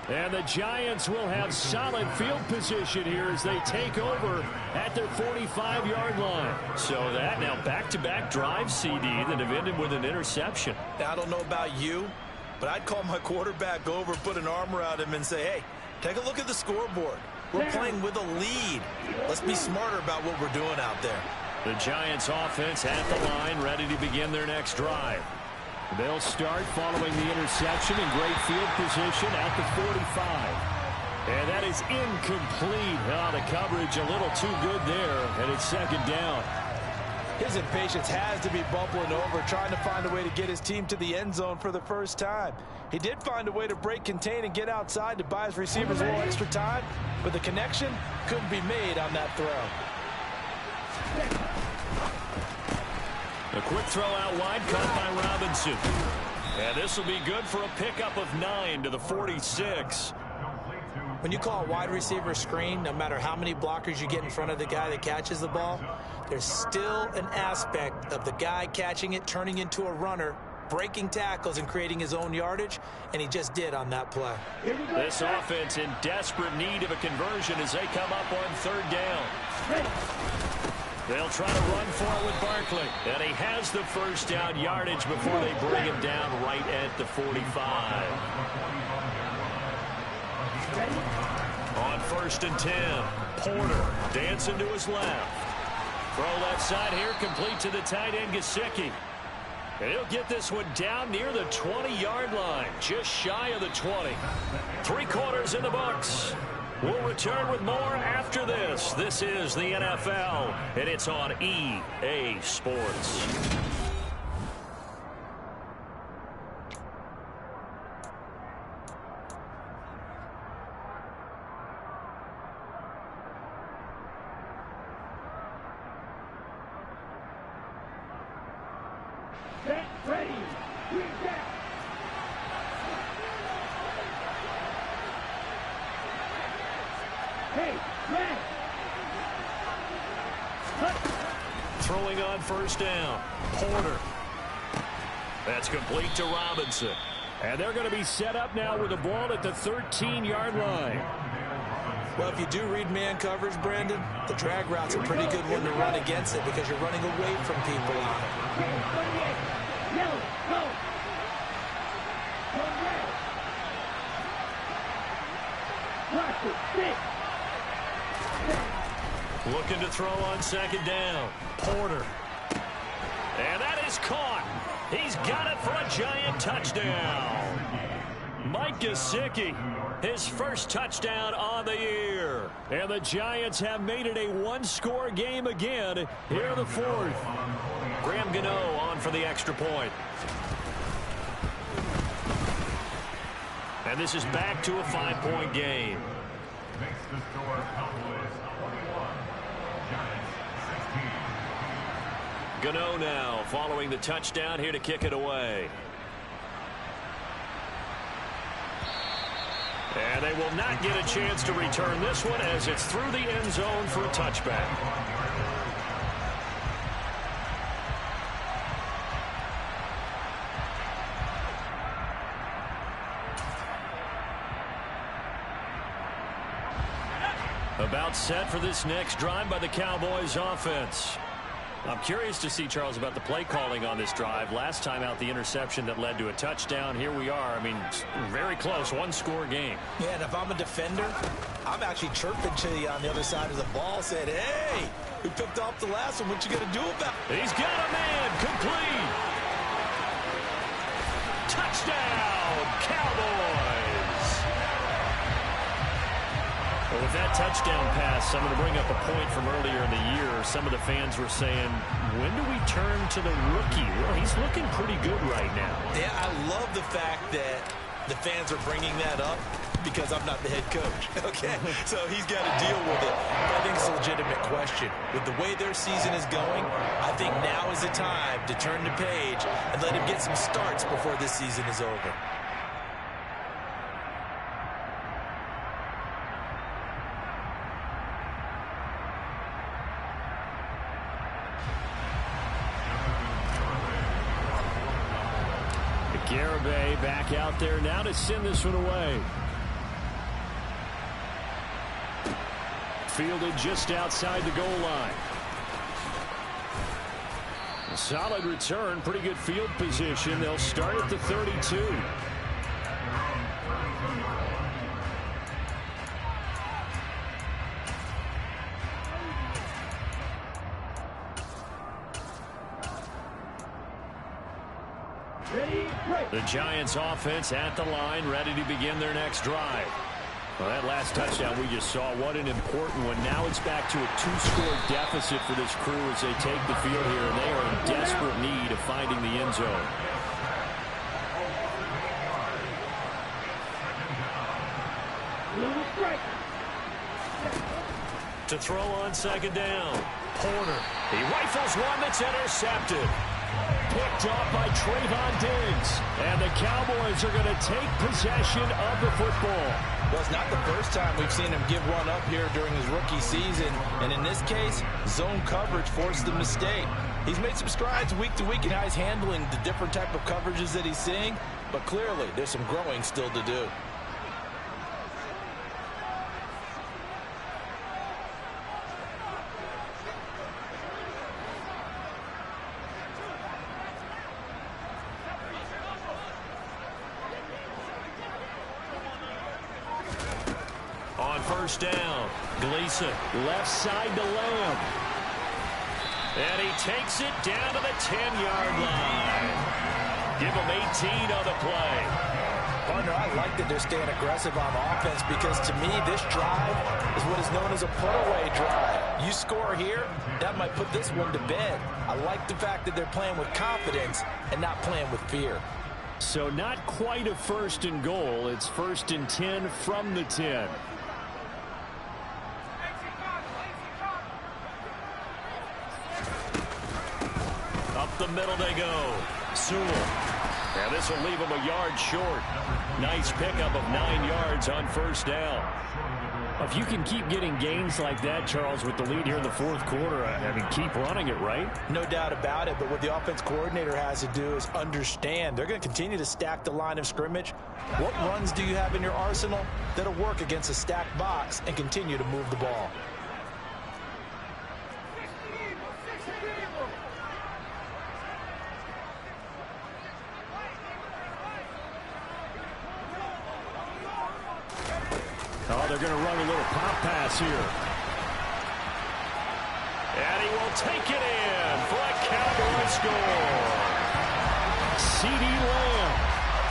Speaker 7: And the Giants will have solid field position here as they take over at their 45-yard line.
Speaker 3: So that now back-to-back drive, CD, that have ended with an interception.
Speaker 5: Now, I don't know about you, but I'd call my quarterback over, put an arm around him, and say, hey, take a look at the scoreboard. We're playing with a lead. Let's be smarter about what we're doing out there.
Speaker 3: The Giants offense at the line, ready to begin their next drive.
Speaker 7: They'll start following the interception in great field position at the 45. And that is incomplete. The coverage a little too good there, and it's 2nd down.
Speaker 5: His impatience has to be bubbling over, trying to find a way to get his team to the end zone for the first time. He did find a way to break contain and get outside to buy his receivers a little extra time, but the connection couldn't be made on that throw.
Speaker 3: A quick throw out wide, caught by Robinson. And this will be good for a pickup of 9 to the 46.
Speaker 5: When you call a wide receiver screen, no matter how many blockers you get in front of the guy that catches the ball, there's still an aspect of the guy catching it, turning into a runner, breaking tackles and creating his own yardage, and he just did on that play.
Speaker 3: This offense in desperate need of a conversion as they come up on third down. They'll try to run for it with Barkley. And he has the first down yardage before they bring him down right at the 45. On 1st and 10, Porter dancing to his left. Throw left side here, complete to the tight end, Gesicki. And he'll get this one down near the 20-yard line, just shy of the 20. 3 quarters in the books. We'll return with more after this. This is the NFL, and it's on EA Sports.
Speaker 1: Set, ready, reset. Hey, man.
Speaker 3: Throwing on first down, Porter. That's complete to Robinson.
Speaker 7: And they're going to be set up now with the ball at the 13-yard line.
Speaker 5: Well, if you do read man coverage, Brandon, the drag route's a pretty good one to run against it because you're running away from people on it.
Speaker 1: Yellow, go. Go red. Watch it, 6.
Speaker 3: Looking to throw on second down, Porter. And that is caught. He's got it for a giant touchdown. Mike Gesicki, his first touchdown on the year. And the Giants have made it a one-score game again here in the 4th. Graham Gano on for the extra point. And this is back to a 5-point game.
Speaker 6: Makes the score Cowboys 41, Giants 16.
Speaker 3: Gano now following the touchdown here to kick it away. And they will not get a chance to return this one as it's through the end zone for a touchback. About set for this next drive by the Cowboys offense. I'm curious to see, Charles, about the play calling on this drive. Last time out, the interception that led to a touchdown. Here we are. I mean, very close, one-score game.
Speaker 5: Yeah, and if I'm a defender, I'm actually chirping to you on the other side of the ball, saying, hey, we picked off the last one. What you going to do about it?
Speaker 3: He's got a man, complete. Touchdown, Cowboys. Well, with that touchdown pass, I'm going to bring up a point from earlier in the year. Some of the fans were saying, when do we turn to the rookie? Well, he's looking pretty good right now.
Speaker 5: Yeah, I love the fact that the fans are bringing that up because I'm not the head coach, okay? So he's got to deal with it. But I think it's a legitimate question. With the way their season is going, I think now is the time to turn the page and let him get some starts before this season is over.
Speaker 7: Garibay back out there now to send this one away. Fielded just outside the goal line. A solid return, pretty good field position. They'll start at the 32. The Giants offense at the line, ready to begin their next drive. Well, that last touchdown we just saw, what an important one. Now it's back to a 2-score deficit for this crew as they take the field here, and they are in desperate need of finding the end zone. To throw on second down, Porter. He rifles one that's intercepted.
Speaker 3: Picked off by Trayvon Diggs. And the Cowboys are going to take possession of the football.
Speaker 5: Well, it's not the first time we've seen him give one up here during his rookie season. And in this case, zone coverage forced the mistake. He's made some strides week to week in how he's handling the different type of coverages that he's seeing. But clearly, there's some growing still to do.
Speaker 3: On first down, Gleason, left side to Lamb. And he takes it down to the 10-yard line. Give him 18 on the play.
Speaker 5: Partner, I like that they're staying aggressive on offense because, to me, this drive is what is known as a put-away drive. You score here, that might put this one to bed. I like the fact that they're playing with confidence and not playing with fear.
Speaker 7: So not quite a first and goal. It's first and 10 from the 10.
Speaker 3: Up the middle they go. Sewell. And this will leave him a yard short. Nice pickup of 9 yards on first down.
Speaker 7: If you can keep getting gains like that, Charles, with the lead here in the fourth quarter, I mean, keep running it, right?
Speaker 5: No doubt about it, but what the offense coordinator has to do is understand they're going to continue to stack the line of scrimmage. What runs do you have in your arsenal that'll work against a stacked box and continue to move the ball?
Speaker 7: Oh, they're going to run a little pop pass here.
Speaker 3: And he will take it in for a Cowboy score. CeeDee Lamb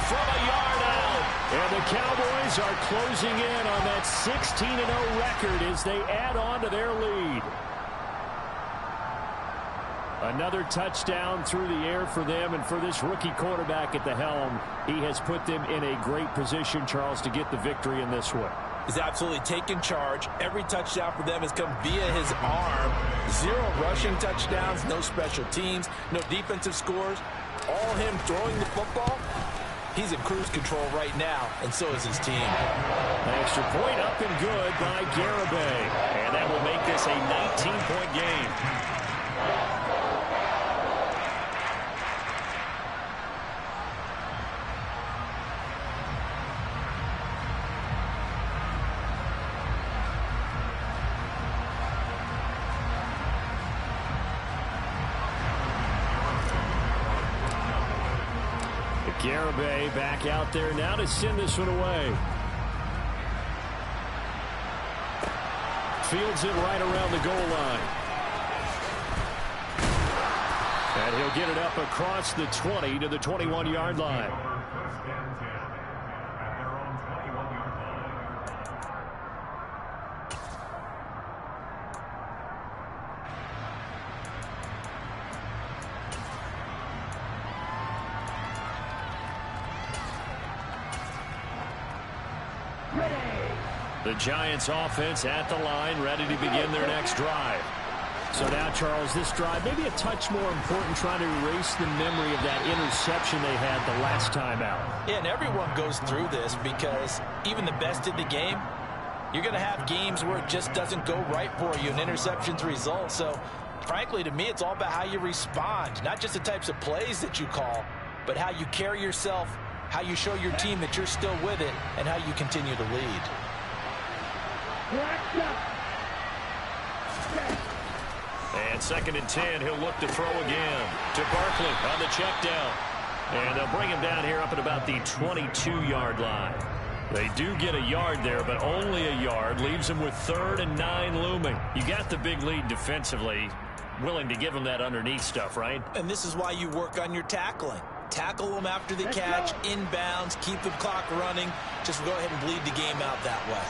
Speaker 3: from a yard out. And the Cowboys are closing in on that 16-0 record as they add on to their lead. Another touchdown through the air for them, and for this rookie quarterback at the helm, he has put them in a great position, Charles, to get the victory in this one.
Speaker 5: He's absolutely taken charge. Every touchdown for them has come via his arm. 0 rushing touchdowns, no special teams, no defensive scores. All him throwing the football. He's in cruise control right now, and so is his team.
Speaker 3: An extra point up and good by Garibay. And that will make this a 19-point game. Garibay back out there now to send this one away. Fields it right around the goal line. And he'll get it up across the 20 to the 21-yard line. The Giants offense at the line, ready to begin their next drive.
Speaker 7: So now, Charles, this drive maybe a touch more important, trying to erase the memory of that interception they had the last time out.
Speaker 5: Yeah, and everyone goes through this because even the best in the game, you're going to have games where it just doesn't go right for you, and interceptions result. So, frankly, to me, it's all about how you respond, not just the types of plays that you call, but how you carry yourself, how you show your team that you're still with it, and how you continue to lead.
Speaker 3: And second and 10, he'll look to throw again to Barkley on the check down. And they'll bring him down here up at about the 22-yard line. They do get a yard there, but only a yard. Leaves them with 3rd and 9 looming. You got the big lead defensively. Willing to give them that underneath stuff, right?
Speaker 5: And this is why you work on your tackling. Tackle them after the catch, inbounds, keep the clock running. Just go ahead and bleed the game out that way.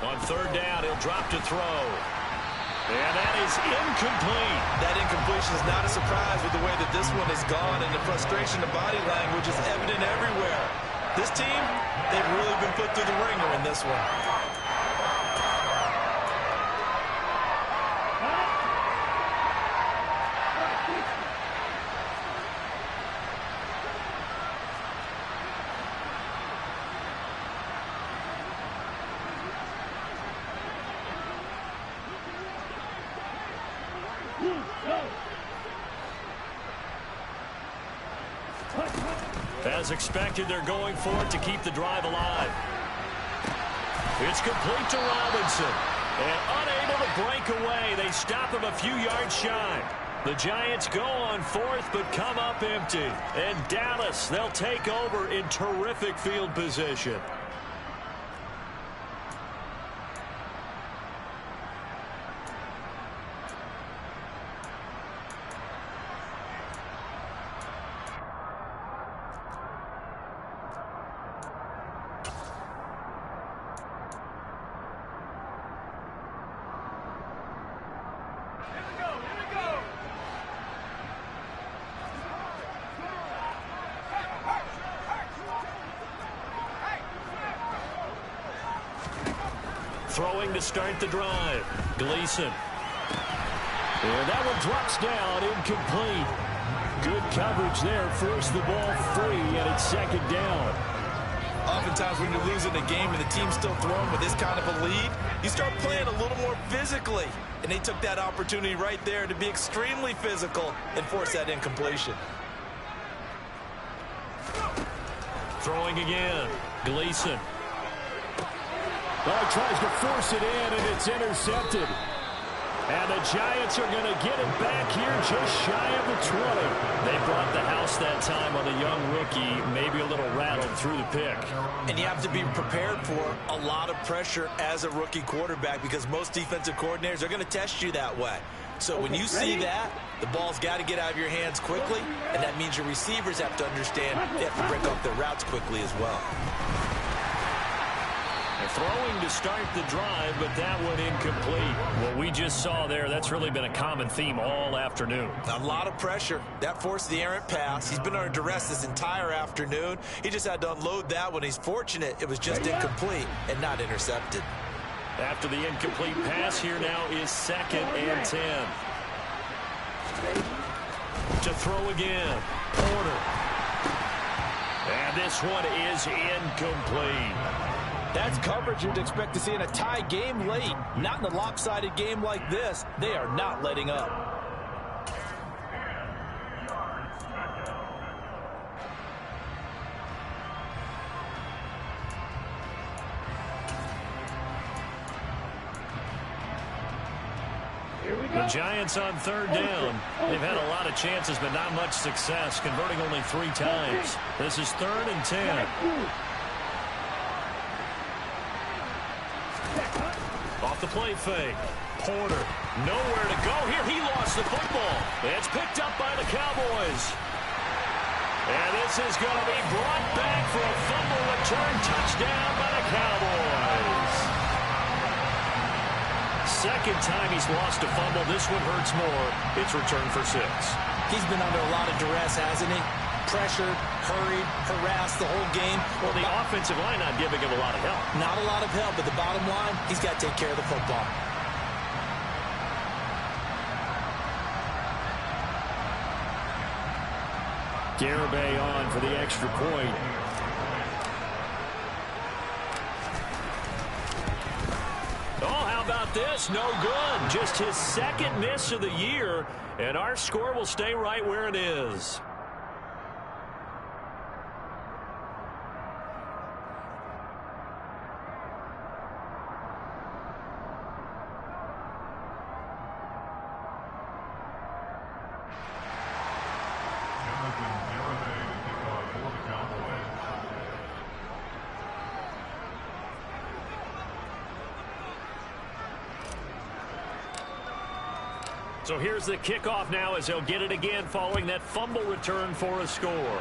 Speaker 3: On 3rd down, he'll drop to throw. And that is incomplete.
Speaker 8: That incompletion is not a surprise with the way that this one has gone, and the frustration, the body language is evident everywhere. This team, they've really been put through the ringer in this one.
Speaker 1: Blue, go.
Speaker 3: As expected, they're going for it to keep the drive alive. It's complete to Robinson. And unable to break away, they stop him a few yards shy. The Giants go on fourth, but come up empty. And Dallas, they'll take over in terrific field position. Throwing to start the drive. Gleason. And that one drops down, incomplete. Good coverage there. Forced the ball free, and it's second down.
Speaker 8: Oftentimes when you're losing a game and the team's still throwing with this kind of a lead, you start playing a little more physically. And they took that opportunity right there to be extremely physical and force that incompletion.
Speaker 3: Throwing again. Gleason.
Speaker 7: Well, he tries to force it in, and it's intercepted. And the Giants are going to get it back here just shy of the 20.
Speaker 3: They brought the house that time on a young rookie, maybe a little rattled through the pick.
Speaker 8: And you have to be prepared for a lot of pressure as a rookie quarterback because most defensive coordinators are going to test you that way. So when you see that, the ball's got to get out of your hands quickly, and that means your receivers have to understand they have to break up their routes quickly as well.
Speaker 3: Throwing to start the drive, but that one incomplete. What we just saw there, that's really been a common theme all afternoon.
Speaker 8: A lot of pressure. That forced the errant pass. He's been under duress this entire afternoon. He just had to unload that one. He's fortunate it was just incomplete and not intercepted.
Speaker 3: After the incomplete pass, here now is 2nd and 10. To throw again. Porter. And this one is incomplete.
Speaker 5: That's coverage you'd expect to see in a tie game late. Not in a lopsided game like this. They are not letting up.
Speaker 3: The Giants on 3rd down. They've had a lot of chances, but not much success, converting only 3 times. This is 3rd and 10. Off the play fake. Porter, nowhere to go here. He lost the football. It's picked up by the Cowboys. And this is going to be brought back for a fumble return touchdown by the Cowboys. Second time he's lost a fumble. This one hurts more. It's returned for 6.
Speaker 5: He's been under a lot of duress, hasn't he? Pressured, hurried, harassed the whole game.
Speaker 3: Well, the offensive line not giving him a lot of help.
Speaker 5: Not a lot of help, but the bottom line, he's got to take care of the football.
Speaker 7: Garibay on for the extra point.
Speaker 3: Oh, how about this? No good. Just his 2nd miss of the year, and our score will stay right where it is. So here's the kickoff now as he'll get it again following that fumble return for a score.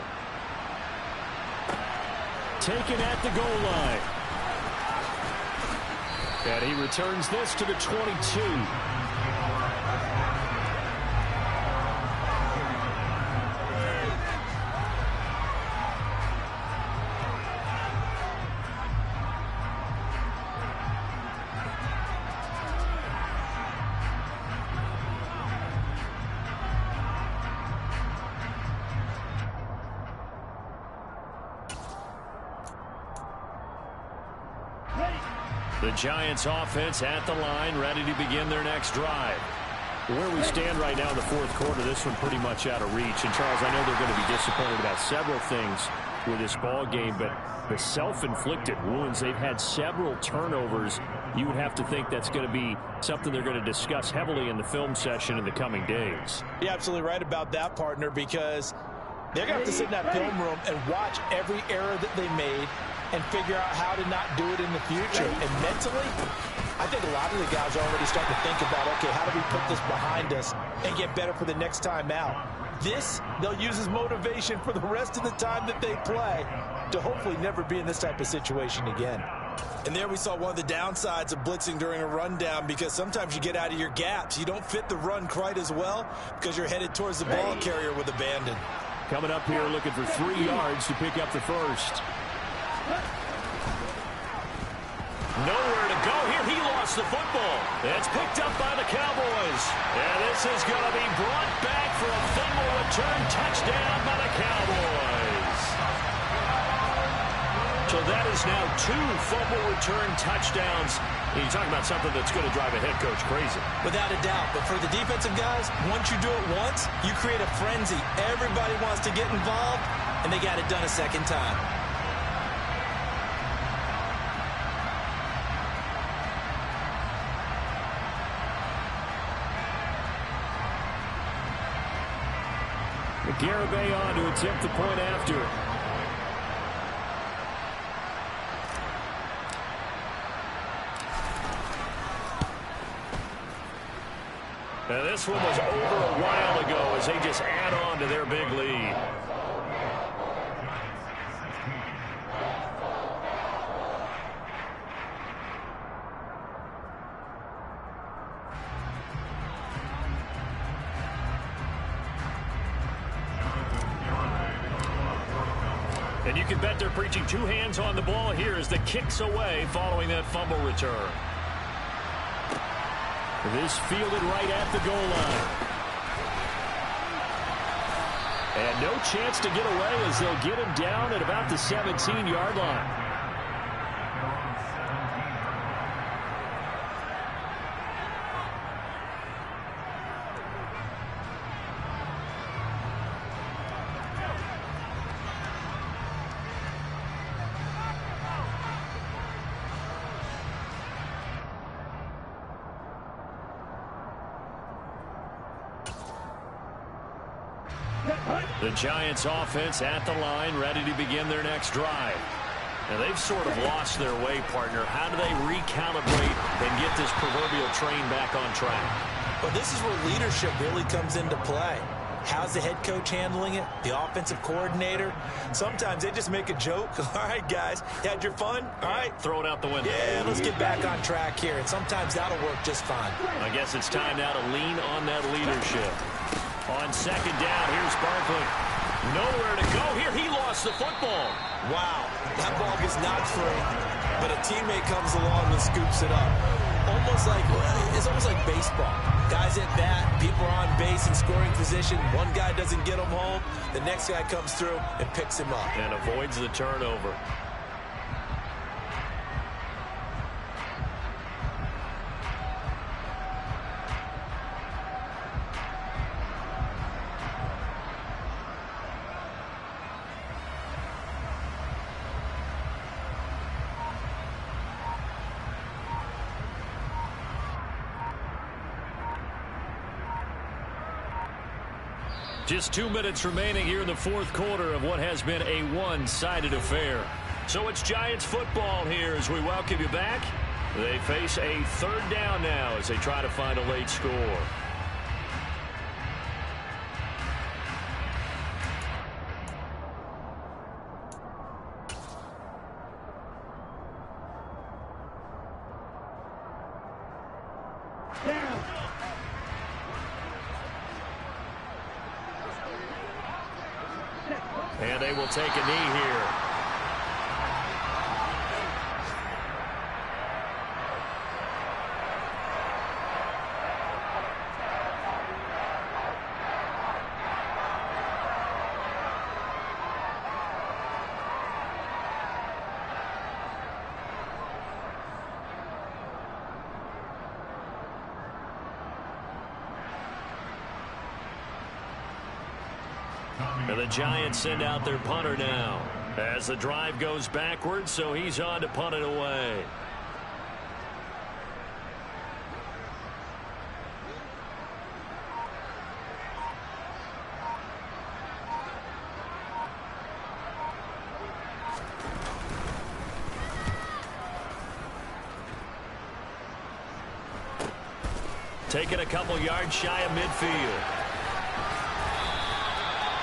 Speaker 7: Taken at the goal line. And he returns this to the 22.
Speaker 3: The Giants offense at the line, ready to begin their next drive.
Speaker 7: Where we stand right now in the fourth quarter, this one pretty much out of reach. And, Charles, I know they're going to be disappointed about several things with this ball game, but the self-inflicted wounds, they've had several turnovers. You would have to think that's going to be something they're going to discuss heavily in the film session in the coming days.
Speaker 5: You're absolutely right about that, partner, because they're going to have to sit in that film room and watch every error that they made and figure out how to not do it in the future. And mentally, I think a lot of the guys are already starting to think about, okay, how do we put this behind us and get better for the next time out? This, they'll use as motivation for the rest of the time that they play to hopefully never be in this type of situation again.
Speaker 8: And there we saw one of the downsides of blitzing during a rundown, because sometimes you get out of your gaps. You don't fit the run quite as well because you're headed towards the ball carrier with abandon.
Speaker 7: Coming up here looking for 3 yards to pick up the first.
Speaker 3: Nowhere to go here. He lost the football. It's picked up by the Cowboys. And this is going to be brought back for a fumble return touchdown by the Cowboys. So that is now 2 fumble return touchdowns. You talk about something that's going to drive a head coach crazy.
Speaker 8: Without a doubt. But for the defensive guys, once you do it once, you create a frenzy. Everybody wants to get involved, and they got it done a second time.
Speaker 7: Garibay on to attempt the point after.
Speaker 3: And this one was over a while ago as they just add on to their big lead. And you can bet they're preaching 2 hands on the ball here as the kick's away following that fumble return.
Speaker 7: This fielded right at the goal line. And no chance to get away as they'll get him down at about the 17-yard line.
Speaker 3: The Giants offense at the line, ready to begin their next drive. And they've sort of lost their way, partner. How do they recalibrate and get this proverbial train back on track?
Speaker 5: Well, this is where leadership really comes into play. How's the head coach handling it? The offensive coordinator? Sometimes they just make a joke. All right, guys, you had your fun? All right.
Speaker 3: Throw it out the window.
Speaker 5: Yeah, let's get back on track here. And sometimes that'll work just fine.
Speaker 3: I guess it's time now to lean on that leadership. On second down, here's Barkley. Nowhere to go here. He lost the football.
Speaker 5: Wow, that ball gets knocked free, but a teammate comes along and scoops it up. It's almost like baseball. Guys at bat, people are on base in scoring position. One guy doesn't get him home. The next guy comes through and picks him up.
Speaker 3: And avoids the turnover. Just 2 minutes remaining here in the fourth quarter of what has been a one-sided affair. So it's Giants football here as we welcome you back. They face a third down now as they try to find a late score. And they will take a knee here. And the Giants send out their punter now as the drive goes backwards, so he's on to punt it away. Taking a couple yards shy of midfield.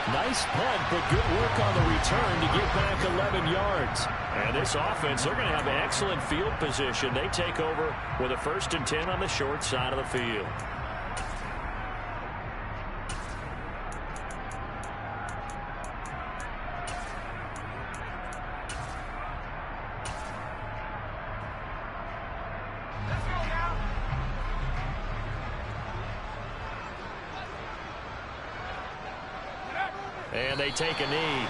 Speaker 7: Nice punt, but good work on the return to get back 11 yards.
Speaker 3: And this offense, they're going to have excellent field position. They take over with a 1st and 10 on the short side of the field. And they take a knee.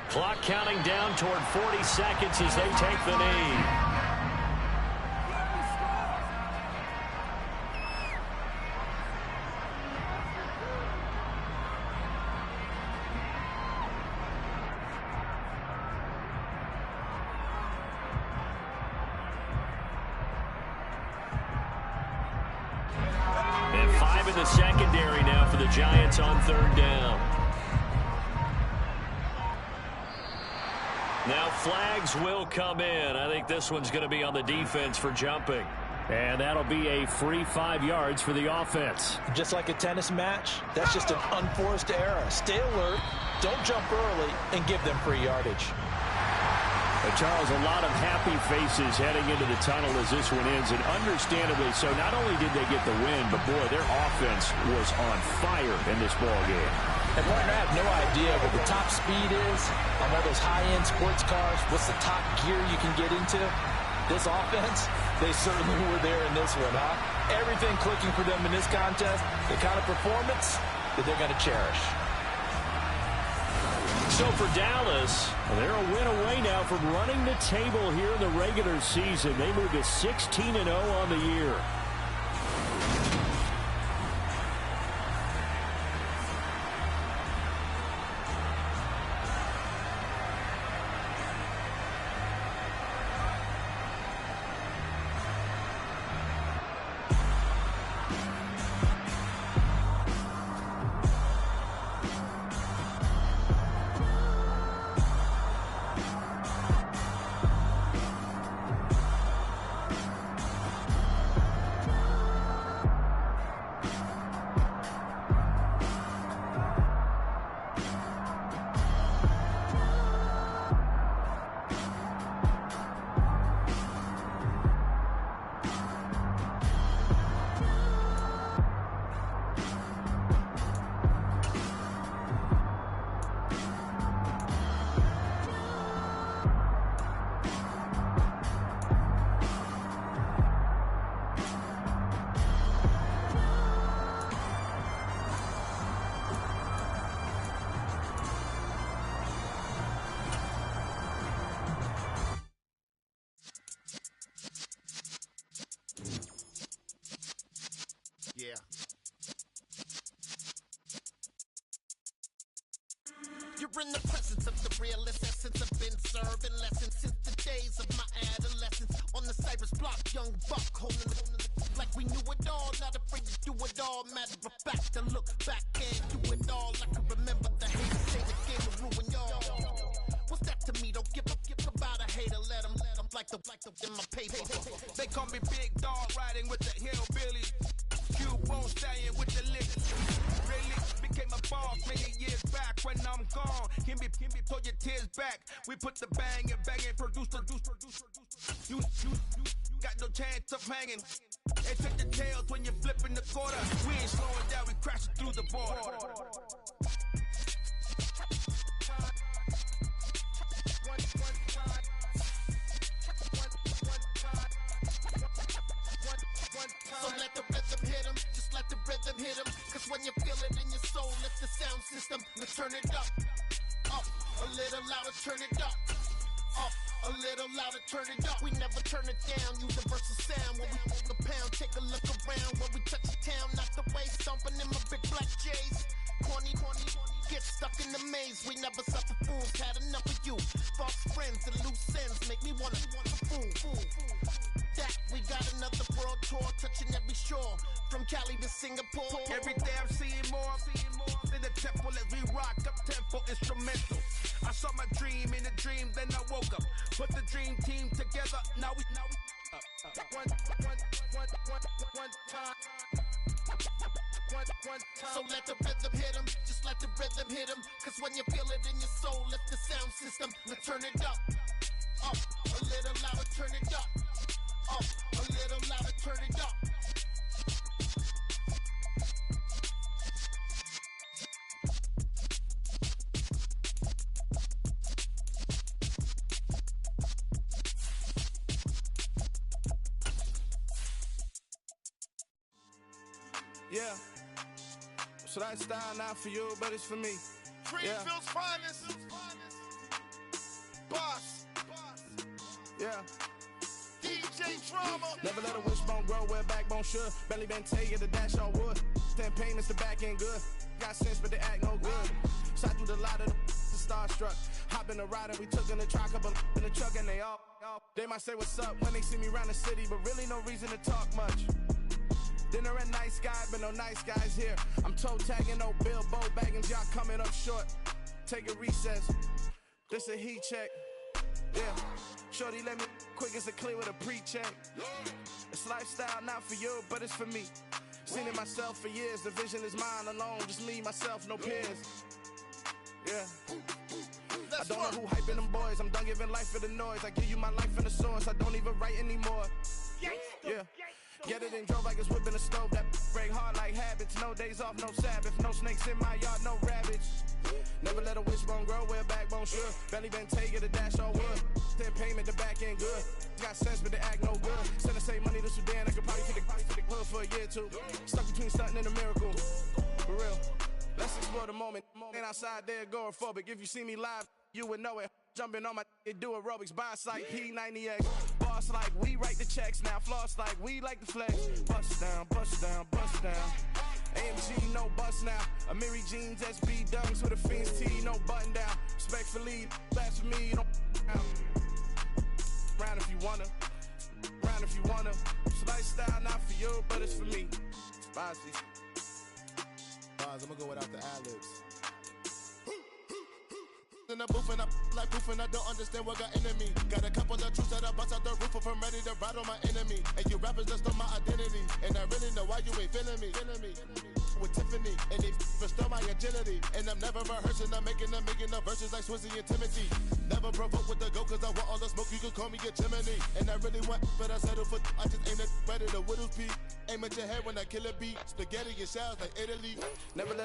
Speaker 3: Clock counting down toward 40 seconds as they take the knee. And 5 in the secondary now for the Giants on 3rd down. Now flags will come in. I think this one's going to be on the defense for jumping.
Speaker 7: And that'll be a free 5 yards for the offense.
Speaker 5: Just like a tennis match, that's just an unforced error. Stay alert, don't jump early, and give them free yardage.
Speaker 7: Charles, a lot of happy faces heading into the tunnel as this one ends, and understandably so. Not only did they get the win, but boy, their offense was on fire in this ball game.
Speaker 5: And partner, I have no idea what the top speed is on one of those high-end sports cars. What's the top gear you can get into? This offense, they certainly were there in this one, huh? Everything clicking for them in this contest, the kind of performance that they're going to cherish.
Speaker 3: So for Dallas,
Speaker 7: they're a win away now from running the table here in the regular season. They move to 16-0 on the year.
Speaker 2: Yeah. You're in the presence of the realest essence. I've been serving lessons since the days of my adolescence. On the Cypress block, young buck holding the like we knew it all. Not afraid to do it all. Matter of fact, to look back and do it all. I can remember the hate, say the game will ruin y'all. What's that to me? Don't give about a hater. Let them like the in my paper.
Speaker 9: They call me Big Dog, riding with the hillbilly. Cowboys staying with the lick. Really became a boss many years back when I'm gone. pull your tears back. We put the bang and produce. You got no chance of hanging. They take the tails when you're flipping the quarter. We ain't slowing down, we crashing through the border.
Speaker 2: So let the rhythm hit him, just let the rhythm hit him. Cause when you feel it in your soul, lift the sound system. Now turn it up, a little louder, turn it up, a little louder, turn it up. We never turn it down, universal sound. When we hold the pound, take a look around. When we touch the town, knock the way, stomping in my big black J's. Corny, get stuck in the maze. We never suffer fools, had enough of you. False friends and loose ends make me wanna fool. That we got another world tour, touching every shore, from Cali to Singapore.
Speaker 9: Every day I'm seeing more in the temple as we rock up tempo instrumental. I saw my dream in a dream, then I woke up. Put the dream team together. Now we one time.
Speaker 2: So let the rhythm hit him, just let the rhythm hit him. Cause when you feel it in your soul, lift the sound system. Now turn it up, a little louder, turn it up, a little louder, turn it up.
Speaker 10: Yeah, so that style not for you, but it's for me.
Speaker 9: Greenfield's finest. Boss.
Speaker 10: Yeah.
Speaker 9: DJ Drama.
Speaker 10: Never let a wishbone grow where a backbone should. Belly been take the dash on wood. 10 payments, the back end good. Got sense, but they act no good. Shot through the lot of the starstruck. Hop in the ride and we took in the truck up in the truck and they all. They might say what's up when they see me around the city, but really no reason to talk much. Dinner at nice guy, but no nice guys here. I'm toe tagging, no Bilbo bagging, y'all coming up short. Take a recess. This a heat check. Yeah. Shorty let me quick as a clear with a pre-check. It's lifestyle not for you, but it's for me. Seen it myself for years. The vision is mine alone. Just me, myself, no peers. Yeah. I don't know who hyping them boys. I'm done giving life for the noise. I give you my life in the source. I don't even write anymore. Yeah. Get it and drove like it's whipping a stove. That break hard like habits. No days off, no Sabbath. No snakes in my yard, no rabbits. Never let a wishbone grow where a backbone should. Belly been take it, a dash on wood. 10 payment, the back end good. Got sense, but they act no good. Send the same money to Sudan. I could probably fit the hood for a year or two. Stuck between stunting and a miracle. For real. Let's explore the moment. Ain't outside there agoraphobic. If you see me live, you would know it. Jumping on my do aerobics, boss like P90X. Boss like we write the checks now. Floss like we like the flex. Bust down, bust down, bust down. AMG, no bust now. Amiri jeans, SB dunks with a Fiends T, no button down. Respectfully, that's for me, you don't round if you wanna. Round if you wanna. It's lifestyle not for you, but it's for me. Bossy.
Speaker 11: I'm gonna go without the ad-libs. In the booth and I like proof and I don't understand what got into me. Got a couple of truths that I bust out the roof if I'm ready to ride on my enemy. And you rappers just stole my identity, and I really know why you ain't feeling me. With Tiffany, and they restore my agility. And I'm never rehearsing, I'm making a million of verses like Swizzy and Timothy. Never provoke with the go, cause I want all the smoke, you can call me a chimney. And I really want, but I settle for, I just ain't ready to whittles pee. Aim at your head when I kill a beat. Spaghetti and shells like Italy.
Speaker 10: Never let